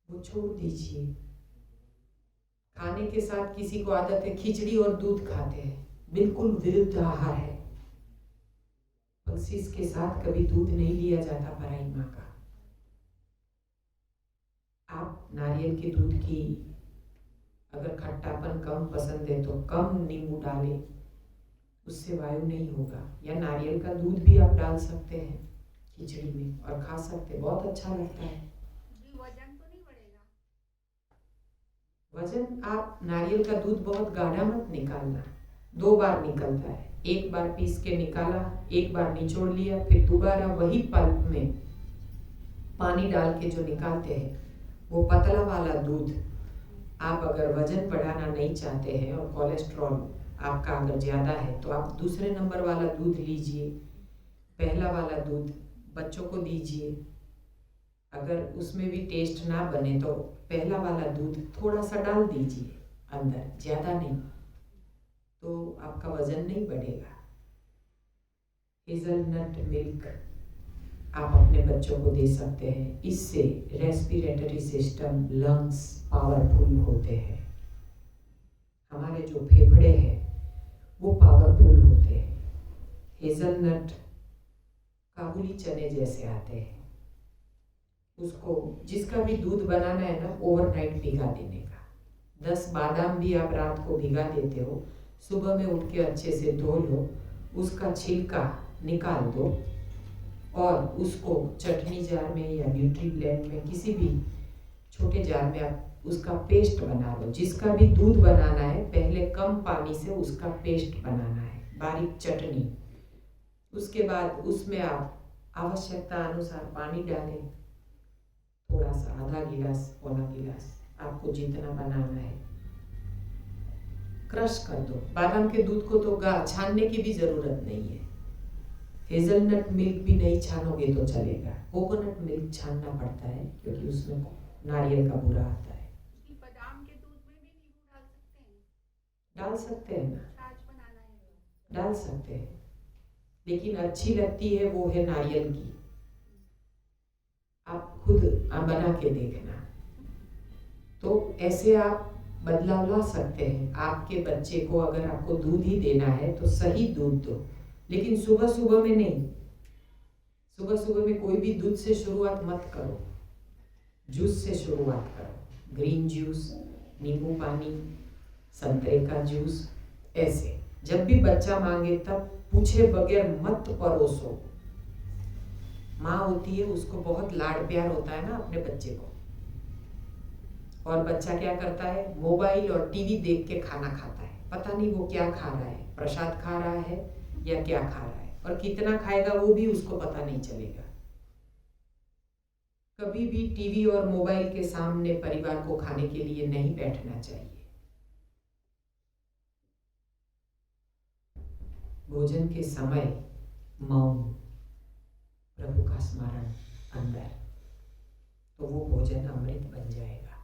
वो छोड़ दीजिए। खाने के साथ किसी को आदत है खिचड़ी और दूध खाते हैं, बिल्कुल विरुद्ध आहार है। पल्सीज के साथ कभी दूध नहीं लिया जाता बड़ाई माँ का। आप नारियल के दूध की, अगर खट्टापन कम पसंद है तो कम नींबू डालें, उससे वायु नहीं होगा। या नारियल का दूध भी आप डाल सकते हैं खिचड़ी में और खा सकते, बहुत अच्छा लगता है। जी, वजन तो नहीं बढ़ेगा? वजन, आप नारियल का दूध बहुत गाढ़ा मत निकालना, 2 बार निकलता है, एक बार पीस के निकाला, एक बार निचोड़ लिया, फिर दोबारा वही पल्प में पानी डाल के जो निकालते हैं वो पतला वाला दूध। आप अगर वजन बढ़ाना नहीं चाहते हैं और कोलेस्ट्रॉल आपका अगर ज़्यादा है तो आप दूसरे नंबर वाला दूध लीजिए, पहला वाला दूध बच्चों को दीजिए। अगर उसमें भी टेस्ट ना बने तो पहला वाला दूध थोड़ा सा डाल दीजिए अंदर, ज़्यादा नहीं, तो आपका वजन नहीं बढ़ेगा। हेज़लनट मिल्क आप अपने बच्चों को दे सकते हैं, इससे रेस्पिरेटरी सिस्टम, लंग्स पावरफुल होते हैं। हमारे जो फेफड़े हैं वो पावरफुल होते हैं। हेज़लनट काबुली चने जैसे आते हैं, उसको जिसका भी दूध बनाना है ना, ओवरनाइट भिगा देने का। 10 बादाम भी आप रात को भिगा देते हो, सुबह में उठ के अच्छे से धो लो, उसका छिलका निकाल दो और उसको चटनी जार में या न्यूट्री ब्लेंड में किसी भी छोटे जार में आप उसका पेस्ट बना लो। जिसका भी दूध बनाना है पहले कम पानी से उसका पेस्ट बनाना है, बारीक चटनी। उसके बाद उसमें आप आवश्यकता अनुसार पानी डालें, थोड़ा सा, आधा गिलास, पौना गिलास, आपको जितना बनाना है। क्रश कर दो। बादाम के दूध को तो छानने की भी ज़रूरत नहीं है। हेज़लनट मिल्क भी नहीं छानोगे तो चलेगा, कोकोनट मिल्क छानना पड़ता है क्योंकि उसमें नारियल का बूरा आता है। जी, बादाम के दूध में भी नींबू डाल सकते हैं? डाल सकते हैं ना, छाछ बनाना है तो? डाल सकते हैं, लेकिन अच्छी लगती है वो है नारियल की। आप खुद बना के देखना, तो ऐसे आप बदलाव ला सकते हैं। आपके बच्चे को अगर आपको दूध ही देना है तो सही दूध दो, लेकिन सुबह सुबह में नहीं। सुबह सुबह में कोई भी दूध से शुरुआत मत करो, जूस से शुरुआत करो। ग्रीन जूस, नींबू पानी, संतरे का जूस, ऐसे। जब भी बच्चा मांगे तब पूछे बगैर मत परोसो। माँ होती है, उसको बहुत लाड प्यार होता है ना अपने बच्चे को, और बच्चा क्या करता है, मोबाइल और टीवी देख के खाना खाता है। पता नहीं वो क्या खा रहा है, प्रसाद खा रहा है या क्या खा रहा है, और कितना खाएगा वो भी उसको पता नहीं चलेगा। कभी भी टीवी और मोबाइल के सामने परिवार को खाने के लिए नहीं बैठना चाहिए। भोजन के समय मौन, प्रभु का स्मरण अंदर, तो वो भोजन अमृत बन जाएगा।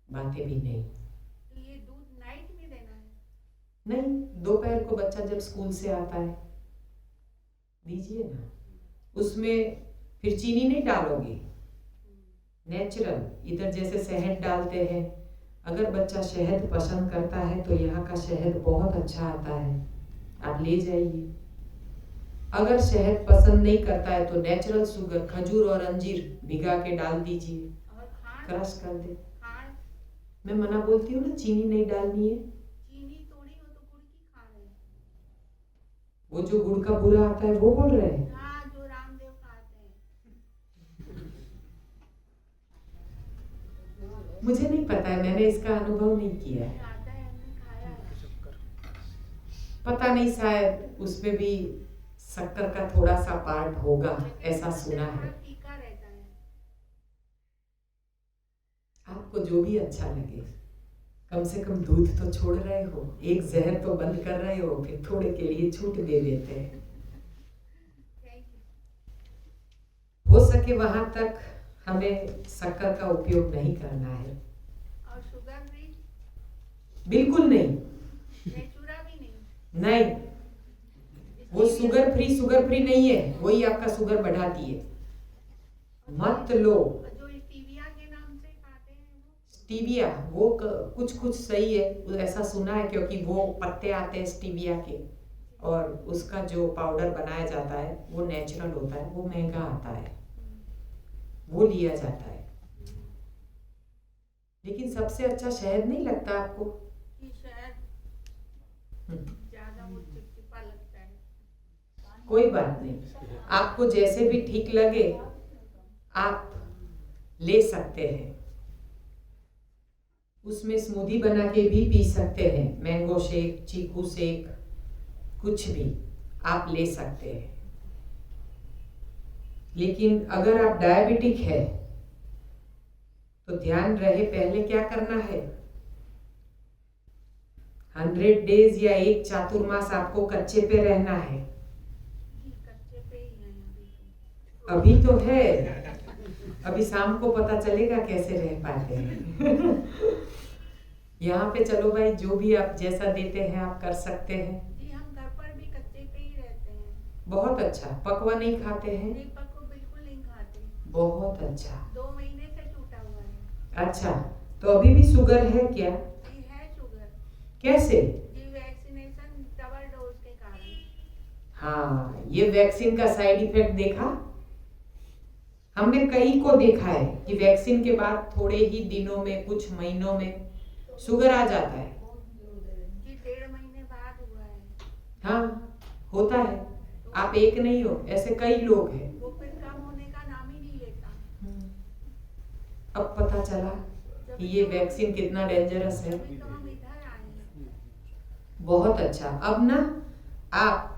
बातें भी नहीं। तो ये दूध नाइट में देना है? नहीं, दोपहर को बच्चा जब स्कूल से आता है दीजिए ना। उसमें फिर चीनी नहीं डालोगे, नेचुरल। इधर जैसे शहद डालते हैं, अगर बच्चा शहद पसंद करता है तो यहाँ का शहद बहुत अच्छा आता है, आप ले जाइए। अगर शहद पसंद नहीं करता है तो नेचुरल शुगर, खजूर और अंजीर भिगा के डाल दीजिए, और खांड? क्रश कर दे। खांड? मैं मना बोलती हूँ ना, चीनी नहीं डालनी है। चीनी थोड़ी हो तो गुड़ की खांड है। वो जो गुड़ का बूरा आता है वो बोल रहे हैं? हाँ, जो रामदेव खाते हैं। मुझे नहीं पता है, मैंने इसका अनुभव नहीं किया है। आता है, हमने खाया है। पता नहीं, शायद उसमें भी शक्कर का थोड़ा सा पार्ट होगा, ऐसा सुना है। थोड़ा फीका रहता है। आपको जो भी अच्छा लगे, कम से कम दूध तो छोड़ रहे हो, एक जहर तो बंद कर रहे हो, फिर थोड़े के लिए छूट दे देते हैं। Thank you. हो सके वहां तक हमें शक्कर का उपयोग नहीं करना है, और शुगर फ्री? बिल्कुल नहीं। नेचुरा भी नहीं? नहीं, वो शुगर फ्री नहीं है, वही आपका शुगर बढ़ाती है। मत लो। जो स्टीविया के नाम से खाते हैं वो? स्टीविया वो कुछ कुछ सही है, ऐसा सुना है, क्योंकि वो पत्ते आते हैं स्टीविया के, और उसका जो पाउडर बनाया जाता है वो नेचुरल होता है, वो महंगा आता है, वो लिया जाता है। लेकिन सबसे अच्छा शहद नहीं लगता आपको? कि शायद ज्यादा वो चिपचिपा लगता है। कोई बात नहीं, आपको जैसे भी ठीक लगे आप ले सकते हैं। उसमें स्मूदी बना के भी पी सकते हैं, मैंगो शेक, चीकू शेक, कुछ भी आप ले सकते हैं। लेकिन अगर आप डायबिटिक है तो ध्यान रहे पहले क्या करना है। 100 डेज या एक चातुर्मास आपको कच्चे पे रहना है। कच्चे पे ही हैं अभी तो है, अभी शाम को पता चलेगा कैसे रह पाते हैं। यहाँ पे चलो भाई, जो भी आप जैसा देते हैं आप कर सकते हैं। जी। हम घर पर भी कच्चे पे ही रहते हैं। बहुत अच्छा। पकवा नहीं खाते हैं? दीपक को बिल्कुल नहीं खाते। बहुत अच्छा। 2 महीने से टूटा हुआ है। अच्छा, तो अभी भी शुगर है क्या? जी है शुगर। कैसे? जी वैक्सीनेशन डबल डोज के कारण। हाँ, ये वैक्सीन का साइड इफेक्ट देखा, हमने कई को देखा है कि वैक्सीन के बाद थोड़े ही दिनों में, कुछ महीनों में शुगर आ जाता है। जी 1.5 महीने बाद हुआ है। हाँ, होता है। आप एक नहीं हो, ऐसे कई लोग हैं। वो फिर कम होने का नाम ही नहीं लेता। अब पता चला कि ये वैक्सीन कितना डेंजरस है। अभी तो हम इधर आए हैं। बहुत अच्छा। अब ना आप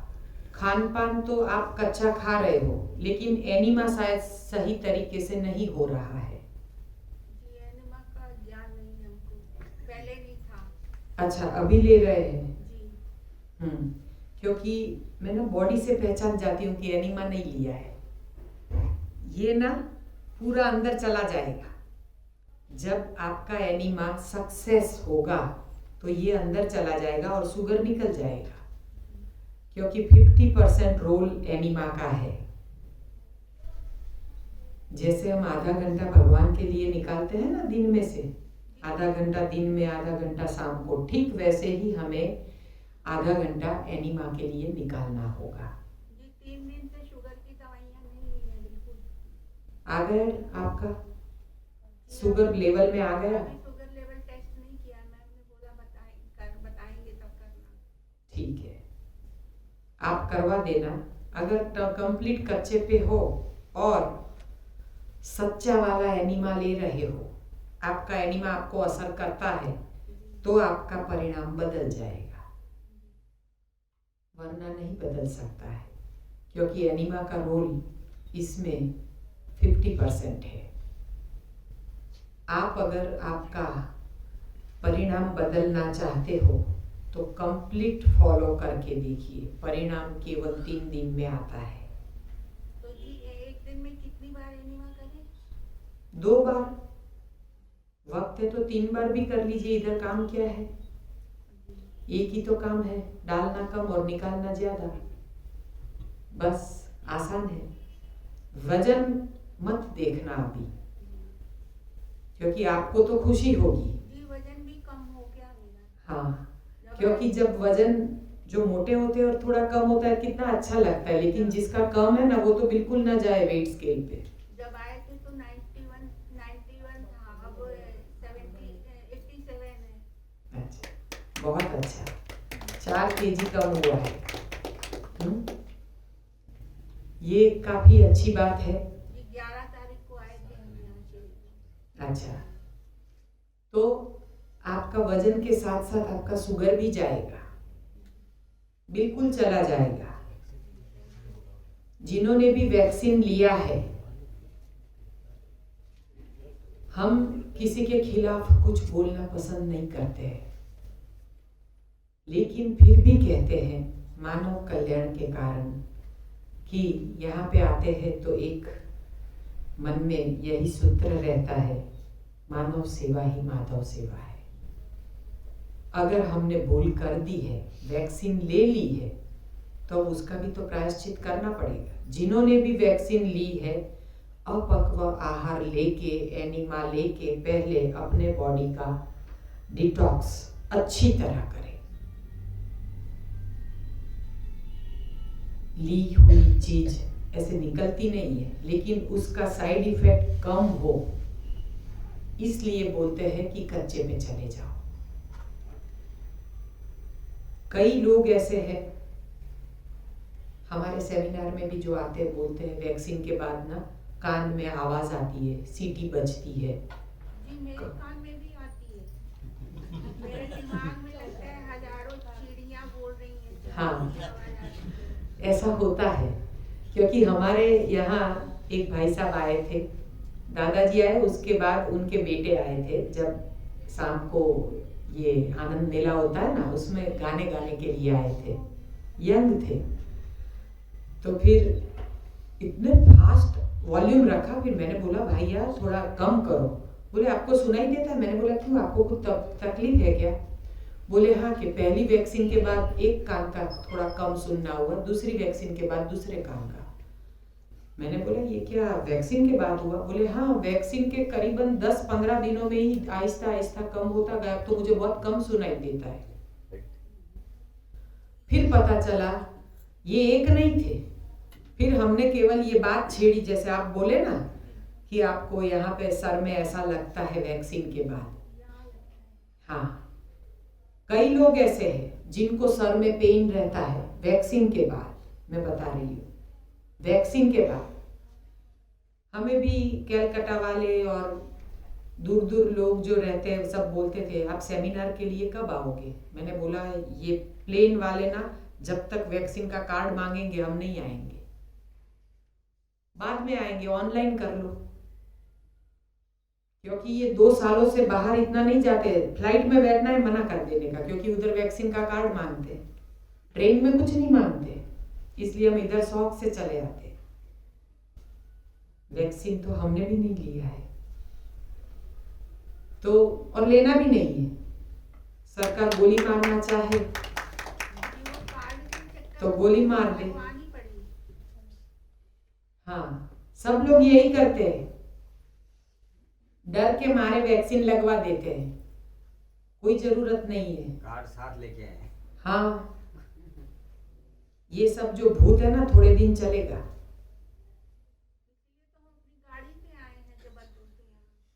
खान पान तो आप कच्चा खा रहे हो, लेकिन एनीमा शायद सही तरीके से नहीं हो रहा है। जी एनिमा का ज्ञान नहीं है हमको, पहले नहीं था। अच्छा, अभी ले रहे हैं? जी क्योंकि मैं ना बॉडी से पहचान जाती हूँ कि एनीमा नहीं लिया है। ये ना पूरा अंदर चला जाएगा। जब आपका एनीमा सक्सेस होगा तो ये अंदर चला जाएगा और शुगर निकल जाएगा, क्योंकि 50% रोल एनीमा का है। जैसे हम आधा घंटा भगवान के लिए निकालते हैं ना दिन में से, आधा घंटा दिन में, आधा घंटा शाम को, ठीक वैसे ही हमें आधा घंटा एनीमा के लिए निकालना होगा। जी 3 दिन से शुगर की दवाइयाँ नहीं ली है बिल्कुल। आ गया आपका शुगर लेवल में आ गया? अभी शुगर लेवल टेस्ट नहीं किया, मैम ने बोला बताएंगे तब करना। ठीक है, आप करवा देना। अगर कंप्लीट कच्चे पे हो और सच्चा वाला एनीमा ले रहे हो, आपका एनीमा आपको असर करता है, तो आपका परिणाम बदल जाएगा, वरना नहीं बदल सकता है, क्योंकि एनीमा का रोल इसमें 50% है। आप अगर आपका परिणाम बदलना चाहते हो तो कंप्लीट फॉलो करके देखिए, परिणाम केवल 3 दिन में आता है। तो जी एक दिन में कितनी बार एनिमा करें? 2 बार। वक्त है तो 3 बार भी कर लीजिए। इधर काम क्या है? एक ही तो काम है, डालना कम और निकालना ज्यादा। बस आसान है। वजन मत देखना अभी, क्योंकि आपको तो खुशी होगी। जी वजन भी कम हो गया मेरा। हाँ, क्योंकि जब वजन जो मोटे होते हैं और थोड़ा कम होता है कितना अच्छा लगता है, लेकिन जिसका कम है ना वो तो बिल्कुल ना जाए वेट स्केल पे। जब आए थे तो 91 था, अब 87 है। अच्छा, बहुत अच्छा। 4 kg कम हुआ है। ये काफी अच्छी बात है। जी 11 तारीख को आए थे हम यहाँ से। अच्छा, तो आपका वजन के साथ साथ आपका शुगर भी जाएगा, बिल्कुल चला जाएगा। जिन्होंने भी वैक्सीन लिया है, हम किसी के खिलाफ कुछ बोलना पसंद नहीं करते हैं, लेकिन फिर भी कहते हैं मानव कल्याण के कारण कि यहाँ पे आते हैं तो एक मन में यही सूत्र रहता है, मानव सेवा ही माधव सेवा है। अगर हमने भूल कर दी है, वैक्सीन ले ली है, तो उसका भी तो प्रायश्चित करना पड़ेगा। जिन्होंने भी वैक्सीन ली है, अपक्व आहार लेके, एनिमा लेके पहले अपने बॉडी का डिटॉक्स अच्छी तरह करें। ली हुई चीज ऐसे निकलती नहीं है, लेकिन उसका साइड इफेक्ट कम हो, इसलिए बोलते हैं कि कच्चे पे चले जाओ। कई लोग ऐसे हैं, हमारे सेमिनार में भी जो आते हैं बोलते हैं वैक्सीन के बाद ना कान में आवाज आती है, सीटी बजती है। जी मेरे कान में भी आती है, मेरे दिमाग में लगता है हजारों चिड़ियां बोल रही हैं। हाँ, ऐसा होता है क्योंकि हमारे यहाँ एक भाई साहब आए थे, दादाजी आए, उसके बाद उनके बेटे आए थे। जब शाम को ये आनंद मेला होता है ना, उसमें गाने गाने के लिए आए थे, यंग थे। तो फिर इतने फास्ट वॉल्यूम रखा, फिर मैंने बोला भाई यार थोड़ा कम करो। बोले आपको सुनाई देता है? मैंने बोला क्यों, आपको कुछ तकलीफ है क्या? बोले हाँ कि पहली वैक्सीन के बाद एक कान का थोड़ा कम सुनना हुआ, दूसरी वैक्सीन के बाद दूसरे कान का। मैंने बोला ये क्या वैक्सीन के बाद हुआ? बोले हाँ, वैक्सीन के करीबन 10-15 दिनों में ही आहिस्ता आहिस्ता कम होता गया, तो मुझे बहुत कम सुनाई देता है। फिर पता चला ये एक नहीं थे। फिर हमने केवल ये बात छेड़ी, जैसे आप बोले ना कि आपको यहाँ पे सर में ऐसा लगता है वैक्सीन के बाद। हाँ, कई लोग ऐसे हैं जिनको सर में पेन रहता है वैक्सीन के बाद। मैं बता रही हूँ, वैक्सीन के बाद हमें भी कैलकाटा वाले और दूर दूर लोग जो रहते हैं सब बोलते थे आप सेमिनार के लिए कब आओगे? मैंने बोला ये प्लेन वाले ना जब तक वैक्सीन का कार्ड मांगेंगे हम नहीं आएंगे, बाद में आएंगे, ऑनलाइन कर लो। क्योंकि ये 2 सालों से बाहर इतना नहीं जाते, फ्लाइट में बैठना है मना कर देने का, क्योंकि उधर वैक्सीन का कार्ड मांगते हैं, ट्रेन में कुछ नहीं मांगते, इसलिए हम इधर शौक से चले आते। वैक्सीन तो हमने भी नहीं लिया है, तो और लेना भी नहीं है। सरकार गोली मारना चाहे तो गोली मार दे। हाँ, सब लोग यही करते हैं, डर के मारे वैक्सीन लगवा देते हैं, कोई जरूरत नहीं है। कार्ड साथ लेके आए। हाँ, ये सब जो भूत है ना थोड़े दिन चलेगा।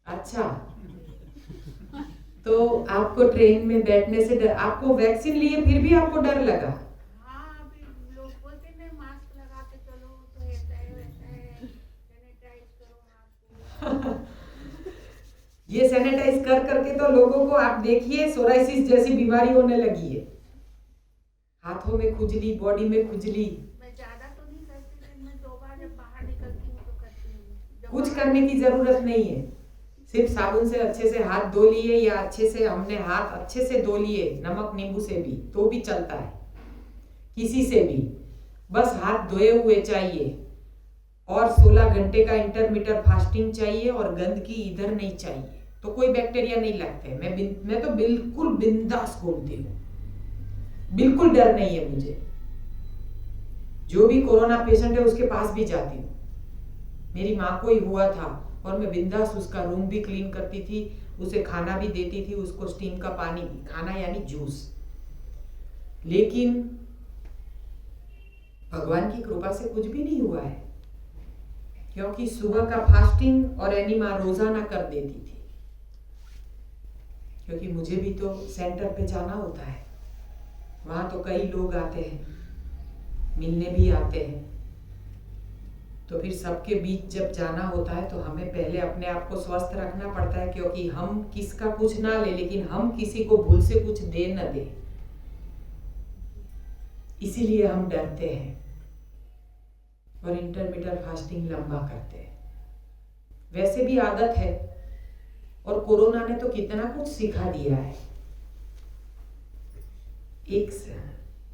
अच्छा, तो आपको ट्रेन में बैठने से डर, आपको वैक्सीन लिए फिर भी आपको डर लगा? हाँ, अभी लोग बोलते हैं मास्क लगा के चलो, तो ऐसा है वैसा है, सैनिटाइज करो हाथ को। ये सैनिटाइज कर करके तो लोगों को आप देखिए सोराइसिस जैसी बीमारी होने लगी है, हाथों में खुजली, बॉडी में खुजली। मैं ज्यादा तो नहीं करती, दिन में 2 बार जब बाहर निकलती हूँ तो करती हूँ। कुछ करने की जरूरत नहीं है, सिर्फ साबुन से अच्छे से हाथ धो लिए, या अच्छे से हमने हाथ अच्छे से धो लिए नमक नींबू से भी, तो भी चलता है, किसी से भी, बस हाथ धोए हुए चाहिए। और 16 घंटे का इंटरमिटेंट फास्टिंग चाहिए, और गंदगी इधर नहीं चाहिए, तो कोई बैक्टीरिया नहीं लगते। मैं तो बिल्कुल बिंदास घूमती हूँ, बिल्कुल डर नहीं है मुझे। जो भी कोरोना पेशेंट है उसके पास भी जाती हूँ। मेरी माँ को ही हुआ था और मैं बिंदास उसका रूम भी क्लीन करती थी, उसे खाना भी देती थी, उसको स्टीम का पानी भी, खाना यानी जूस। लेकिन भगवान की कृपा से कुछ भी नहीं हुआ है, क्योंकि सुबह का फास्टिंग और एनीमा रोजाना कर देती थी, क्योंकि मुझे भी तो सेंटर पे जाना होता है, वहां तो कई लोग आते हैं, मिलने भी आते हैं, तो फिर सबके बीच जब जाना होता है तो हमें पहले अपने आप को स्वस्थ रखना पड़ता है, क्योंकि हम किसका कुछ ना ले, लेकिन हम किसी को भूल से कुछ दे न दे, इसीलिए हम डरते हैं और इंटरमिटेंट फास्टिंग लंबा करते हैं। वैसे भी आदत है, और कोरोना ने तो कितना कुछ सिखा दिया है। एक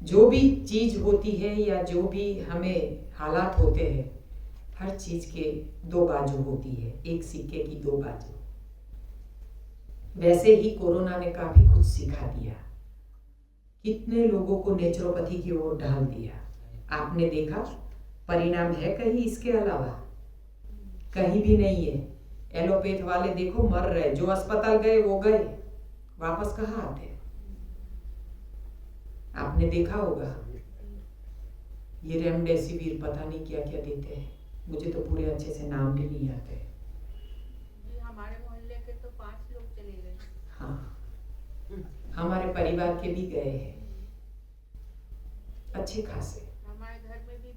जो भी चीज होती है या जो भी हमें हालात होते हैं, हर चीज के 2 बाजू होती है, एक सिक्के की 2 बाजू। वैसे ही कोरोना ने काफी कुछ सिखा दिया, कितने लोगों को नेचुरोपैथी की ओर डाल दिया। आपने देखा परिणाम है कहीं इसके अलावा? कहीं भी नहीं है। एलोपैथ वाले देखो मर रहे, जो अस्पताल गए वो गए, वापस कहाँ आते? आपने देखा होगा, ये रेमडेसिविर पता नहीं क्या क्या देते हैं, मुझे तो पूरे अच्छे से नाम भी नहीं आते। जी, हमारे मोहल्ले के तो 5 लोग चले गए। हाँ, हमारे परिवार के भी गए हैं अच्छे खासे। हमारे घर में भी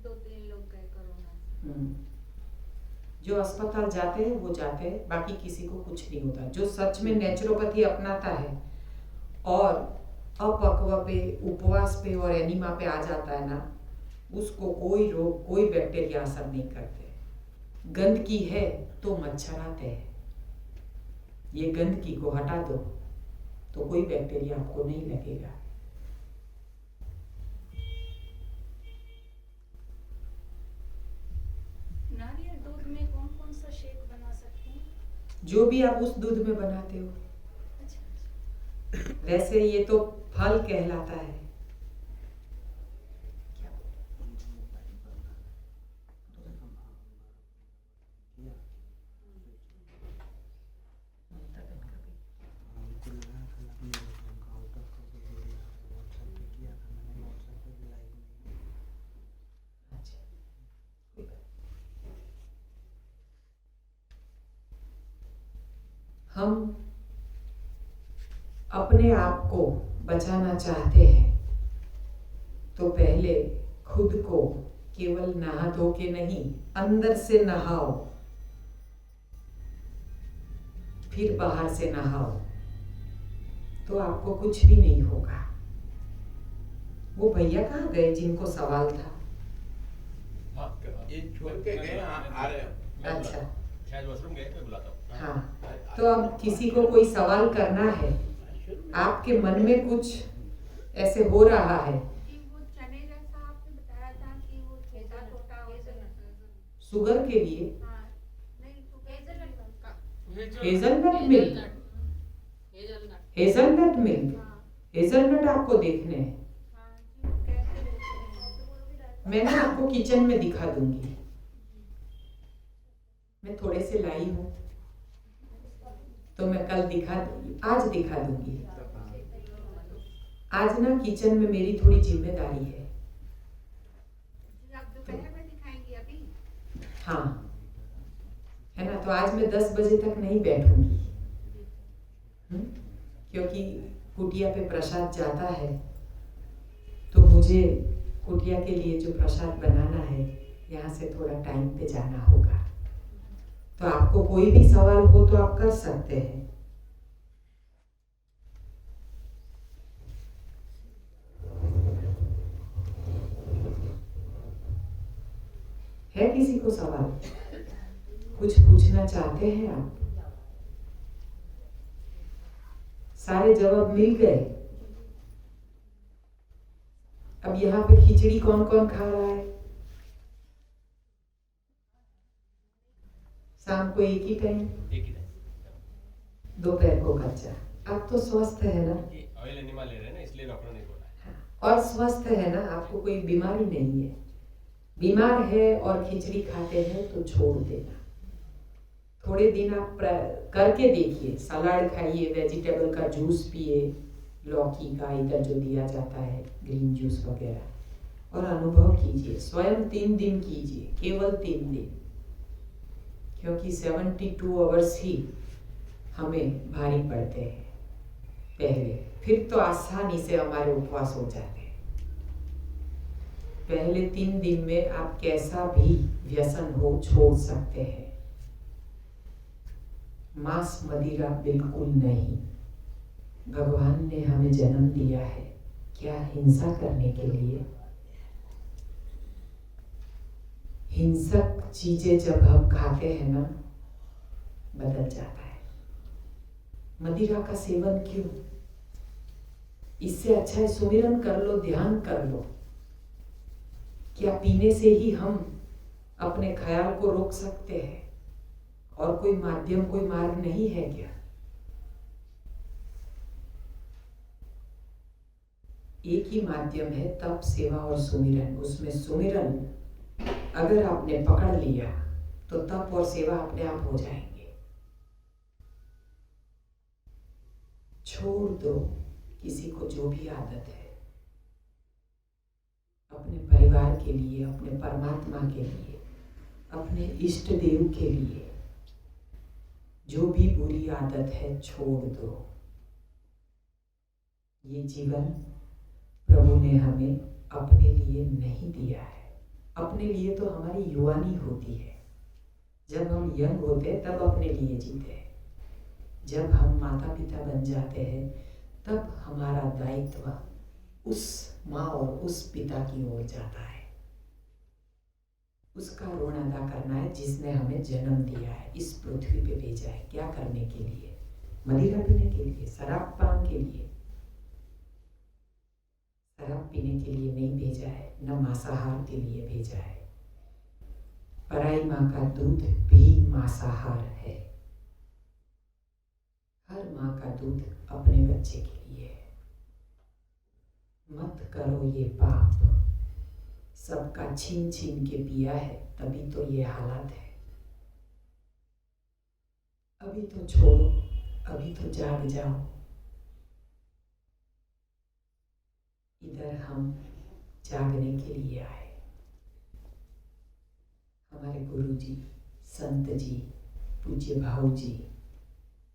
जो अस्पताल जाते हैं वो जाते हैं, बाकी किसी को कुछ नहीं होता। जो सच में नेचुरोपैथी अपनाता है और अपक्व पे, उपवास पे और एनीमा पे आ जाता है ना, उसको कोई रोग, कोई बैक्टीरिया असर नहीं करते। गंदगी है तो मच्छर आते हैं, ये गंदगी को हटा दो तो कोई बैक्टीरिया आपको नहीं लगेगा। नारियल दूध में कौन कौन सा शेक बना सकते हैं? जो भी आप उस दूध में बनाते हो। अच्छा। वैसे ये तो फल कहलाता है। हम अपने आप को बचाना चाहते हैं तो पहले खुद को केवल नहा धो के नहीं, अंदर से नहाओ, फिर बाहर से नहाओ, तो आपको कुछ भी नहीं होगा। वो भैया कहाँ गए जिनको सवाल था? ये छोड़ के गए, आ रहे हो? अच्छा, शायद वॉशरूम गए, मैं बुलाता हूँ। हाँ। तो अब किसी को कोई सवाल करना है, आपके मन में कुछ ऐसे हो रहा है, कि वो चने जैसा आपने बताया था कि वो छोटा छोटा होता है। शुगर के लिए हाँ, नहीं तो hazelnut hazelnut milk, hazelnut milk, हाँ हेजलनट आपको देखने हैं। हाँ जी, वो कैसे होते हैं? मैं ना आपको किचन में दिखा दूंगी। मैं थोड़े से लाई हूँ तो मैं कल दिखा दूंगी, आज दिखा दूंगी। आज ना किचन में मेरी थोड़ी जिम्मेदारी है। जी, आप दोपहर में दिखाएंगी अभी? हाँ, है ना। तो आज मैं 10 बजे तक नहीं बैठूंगी, क्योंकि कुटिया पे प्रसाद जाता है, तो मुझे कुटिया के लिए जो प्रसाद बनाना है, यहाँ से थोड़ा टाइम पे जाना होगा। तो आपको कोई भी सवाल हो तो आप कर सकते हैं। है किसी को सवाल? कुछ पूछना चाहते हैं आप? सारे जवाब मिल गए। अब यहाँ पे खिचड़ी कौन कौन खा रहा है? शाम को एक ही टाइम, एक ही टाइम। दोपहर को कच्चा। आप तो स्वस्थ है ना? ऑयल एनिमा ले रहे हैं ना, इसलिए डॉक्टर ने बोला है। और स्वस्थ है ना, आपको कोई बीमारी नहीं है। बीमार है और खिचड़ी खाते हैं तो छोड़ देना। थोड़े दिन आप करके देखिए, सलाद खाइए, वेजिटेबल का जूस पिए, लौकी का इधर जो दिया जाता है, ग्रीन जूस वगैरह, और अनुभव कीजिए। स्वयं 3 दिन कीजिए, केवल 3 दिन, क्योंकि 72 आवर्स ही हमें भारी पड़ते हैं पहले, फिर तो आसानी से हमारे उपवास हो जाते हैं। पहले 3 दिन में आप कैसा भी व्यसन हो छोड़ सकते हैं। मांस मदिरा बिल्कुल नहीं। भगवान ने हमें जन्म दिया है क्या हिंसा करने के लिए? हिंसक चीजें जब हम खाते हैं ना, बदल जाता है। मदिरा का सेवन क्यों? इससे अच्छा है सुमिरन कर लो, ध्यान कर लो। क्या पीने से ही हम अपने ख्याल को रोक सकते हैं? और कोई माध्यम, कोई मार्ग नहीं है क्या? एक ही माध्यम है, तप, सेवा और सुमिरन। उसमें सुमिरन अगर आपने पकड़ लिया तो तप और सेवा अपने आप हो जाएंगे। छोड़ दो किसी को जो भी आदत है, अपने परिवार के लिए, अपने परमात्मा के लिए, अपने इष्ट देव के लिए जो भी बुरी आदत है छोड़ दो। ये जीवन प्रभु ने हमें अपने लिए नहीं दिया है, अपने लिए तो हमारी युवानी होती है। जब हम यंग होते हैं तब अपने लिए जीते हैं। जब हम माता पिता बन जाते हैं तब हमारा दायित्व उस माँ और उस पिता की ओर जाता है। उसका ऋण अदा करना है जिसने हमें जन्म दिया है, इस पृथ्वी पे भेजा है। क्या करने के लिए? मदिरा पीने के लिए, शराब पान के लिए। शराब पीने के लिए नहीं भेजा है, न मांसाहार के लिए भेजा है। पराई माँ का दूध भी मांसाहार है। हर माँ का दूध अपने बच्चे के लिए है। मत करो ये पाप, सबका छीन छीन के पिया है, तभी तो ये हालत है। अभी तो छोड़ो, अभी तो जाग जाओ। इधर हम जागने के लिए आए। हमारे गुरु जी, संत जी, पूज्य भाऊ जी,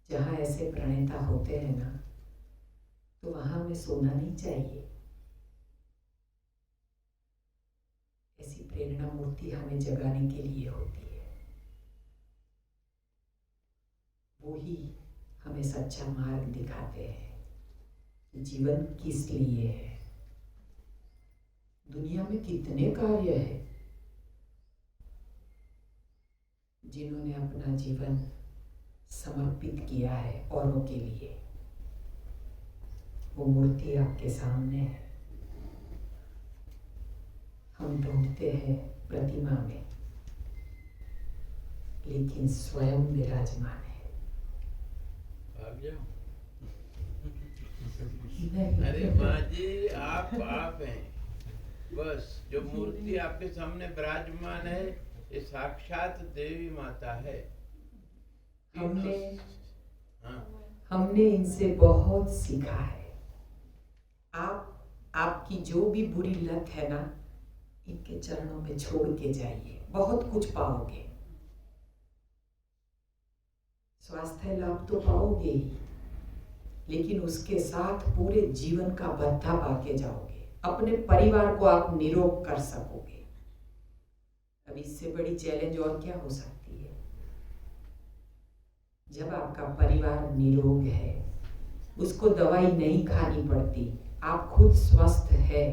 जहाँ ऐसे प्रणेता होते हैं ना, तो वहाँ हमें सोना नहीं चाहिए। ऐसी प्रेरणा मूर्ति हमें जगाने के लिए होती है। वो ही हमें सच्चा मार्ग दिखाते हैं। जीवन किस लिए है? दुनिया में कितने कार्य हैं जिन्होंने अपना जीवन समर्पित किया है औरों के लिए। वो मूर्ति आपके सामने है। हम ढूंढते हैं प्रतिमा में, लेकिन स्वयं विराजमान है। भाग जाओ। नहीं। अरे माँ जी, आप हैं। बस जो मूर्ति आपके सामने विराजमान है, ये साक्षात देवी माता है। हमने इनसे बहुत सीखा है। आपकी जो भी बुरी लत है ना, इनके चरणों में छोड़ के जाइए, बहुत कुछ पाओगे। स्वास्थ्य लाभ तो पाओगे ही, लेकिन उसके साथ पूरे जीवन का भत्ता पाके जाओगे। अपने परिवार को आप निरोग कर सकोगे। अब इससे बड़ी चैलेंज और क्या हो सकती है? जब आपका परिवार निरोग है, उसको दवाई नहीं खानी पड़ती, आप खुद स्वस्थ है,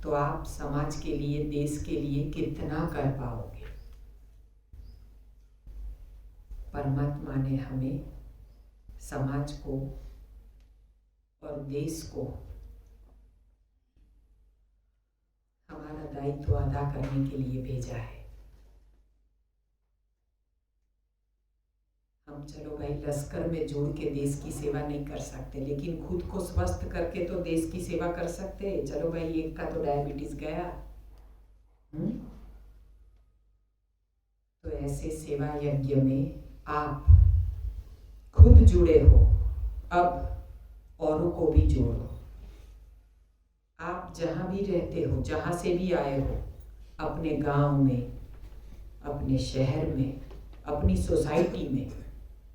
तो आप समाज के लिए, देश के लिए कितना कर पाओगे। परमात्मा ने हमें समाज को और देश को हमारा दायित्व अदा करने के लिए भेजा है। हम चलो भाई लश्कर में जुड़ के देश की सेवा नहीं कर सकते, लेकिन खुद को स्वस्थ करके तो देश की सेवा कर सकते हैं। चलो भाई, एक का तो डायबिटीज गया। तो ऐसे सेवा यज्ञ में आप खुद जुड़े हो, अब औरों को भी जोड़ो। आप जहाँ भी रहते हो, जहाँ से भी आए हो, अपने गांव में, अपने शहर में, अपनी सोसाइटी में,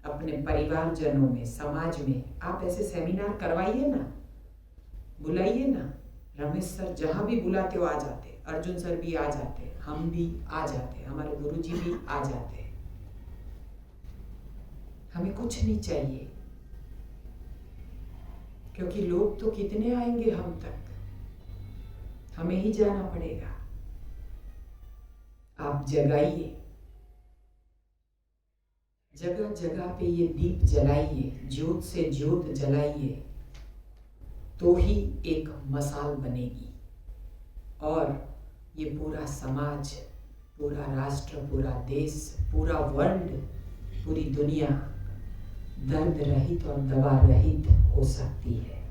अपने परिवारजनों में, समाज में आप ऐसे सेमिनार करवाइए ना, बुलाइए ना। रमेश सर जहाँ भी बुलाते हो आ जाते, अर्जुन सर भी आ जाते, हम भी आ जाते, हमारे गुरुजी भी आ जाते। हमें कुछ नहीं चाहिए, क्योंकि लोग तो कितने आएंगे हम तक, हमें ही जाना पड़ेगा। आप जगाइए, जगह जगह पे ये दीप जलाइए, ज्योत से ज्योत जलाइए, तो ही एक मसाल बनेगी और ये पूरा समाज, पूरा राष्ट्र, पूरा देश, पूरा वर्ल्ड, पूरी दुनिया दर्द रहित और दवा रहित हो सकती है।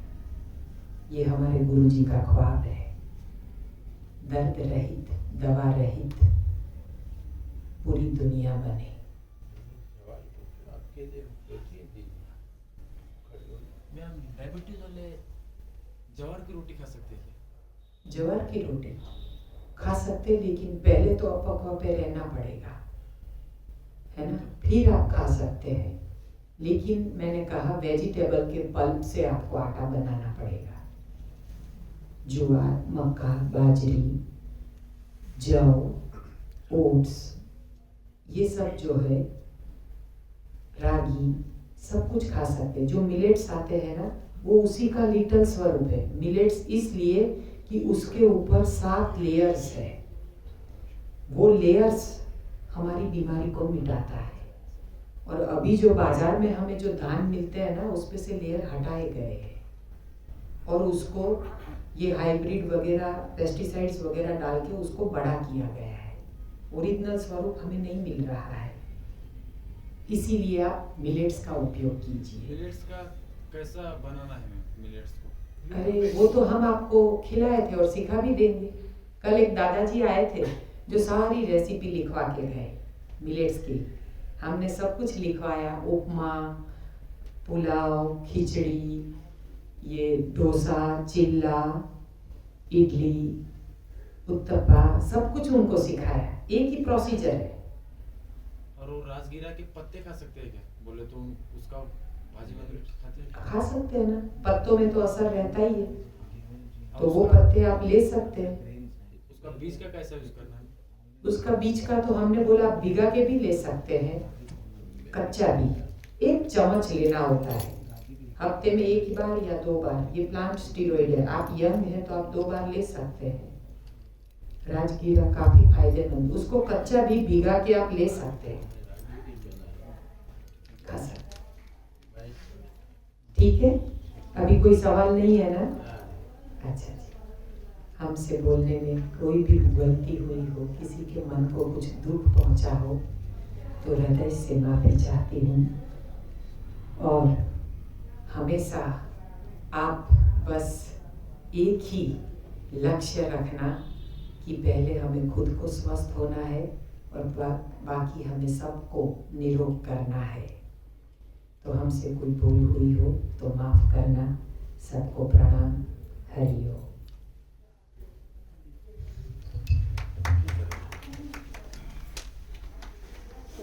ये हमारे गुरुजी का ख्वाब है। दर्द रहित, दवा रहित पूरी दुनिया बने। मैम, डायबिटीज वाले ज्वार की रोटी खा सकते हैं? ज्वार की रोटी खा सकते, लेकिन पहले तो अपक्व पे रहना पड़ेगा, है ना, फिर आप खा सकते हैं। लेकिन मैंने कहा वेजिटेबल के पल्प से आपको आटा बनाना पड़ेगा। ज्वार, मक्का, बाजरी, जौ, ओट्स, ये सब जो है, रागी, सब कुछ खा सकते हैं। जो मिलेट्स आते हैं ना, वो उसी का लिटिल स्वरूप है। मिलेट्स इसलिए कि उसके ऊपर 7 लेयर्स है। वो लेयर्स हमारी बीमारी को मिटाता है। और अभी जो बाजार में हमें जो धान मिलते हैं ना, उसपे से लेयर हटाए गए हैं और उसको ये हाइब्रिड वगैरह, पेस्टिसाइड्स वगैरह डाल के उसको बड़ा किया गया है। ओरिजिनल स्वरूप हमें नहीं मिल रहा है। इसीलिए आप मिलेट्स का उपयोग कीजिए। मिलेट्स का कैसा बनाना है मिलेट्स को? अरे वो तो हम आपको खिलाए थे और सिखा भी देंगे। कल एक दादाजी आए थे जो सारी रेसिपी लिखवा के गए मिलेट्स की। हमने सब कुछ लिखवाया, उपमा, पुलाव, खिचड़ी, ये डोसा, चिल्ला, इडली, उत्तपा, सब कुछ उनको सिखाया। एक ही प्रोसीजर है। और वो राजगीरा के पत्ते खा सकते हैं क्या? बोले तो उसका भाजी में खाते हैं क्या? खा सकते हैं ना, पत्तों में तो असर रहता ही है, तो और वो उसका- पत्ते आप ले सकते हैं। उसका बीज का कैसा यूज करना है? उसका बीज का तो हमने बोला आप भिगा के भी ले सकते हैं, कच्चा भी 1 चम्मच लेना होता है। हफ्ते में 1 बार या 2 बार। ये प्लांट स्टीरॉइड है। आप यंग हैं तो आप 2 बार ले सकते हैं। राजगीरा काफी फायदेमंद, उसको कच्चा भी भिगा के आप ले सकते हैं, खा सकते हैं। ठीक है, अभी कोई सवाल नहीं है ना? अच्छा जी, हमसे बोलने में कोई भी गलती हुई हो, किसी के मन को कुछ दुख पहुंचा हो, तो हृदय से माफी चाहती हूँ। और हमेशा आप बस एक ही लक्ष्य रखना कि पहले हमें खुद को स्वस्थ होना है और बाकी हमें सबको निरोग करना है। तो हमसे कोई भूल हुई हो तो माफ करना। सबको प्रणाम। हरि ओम।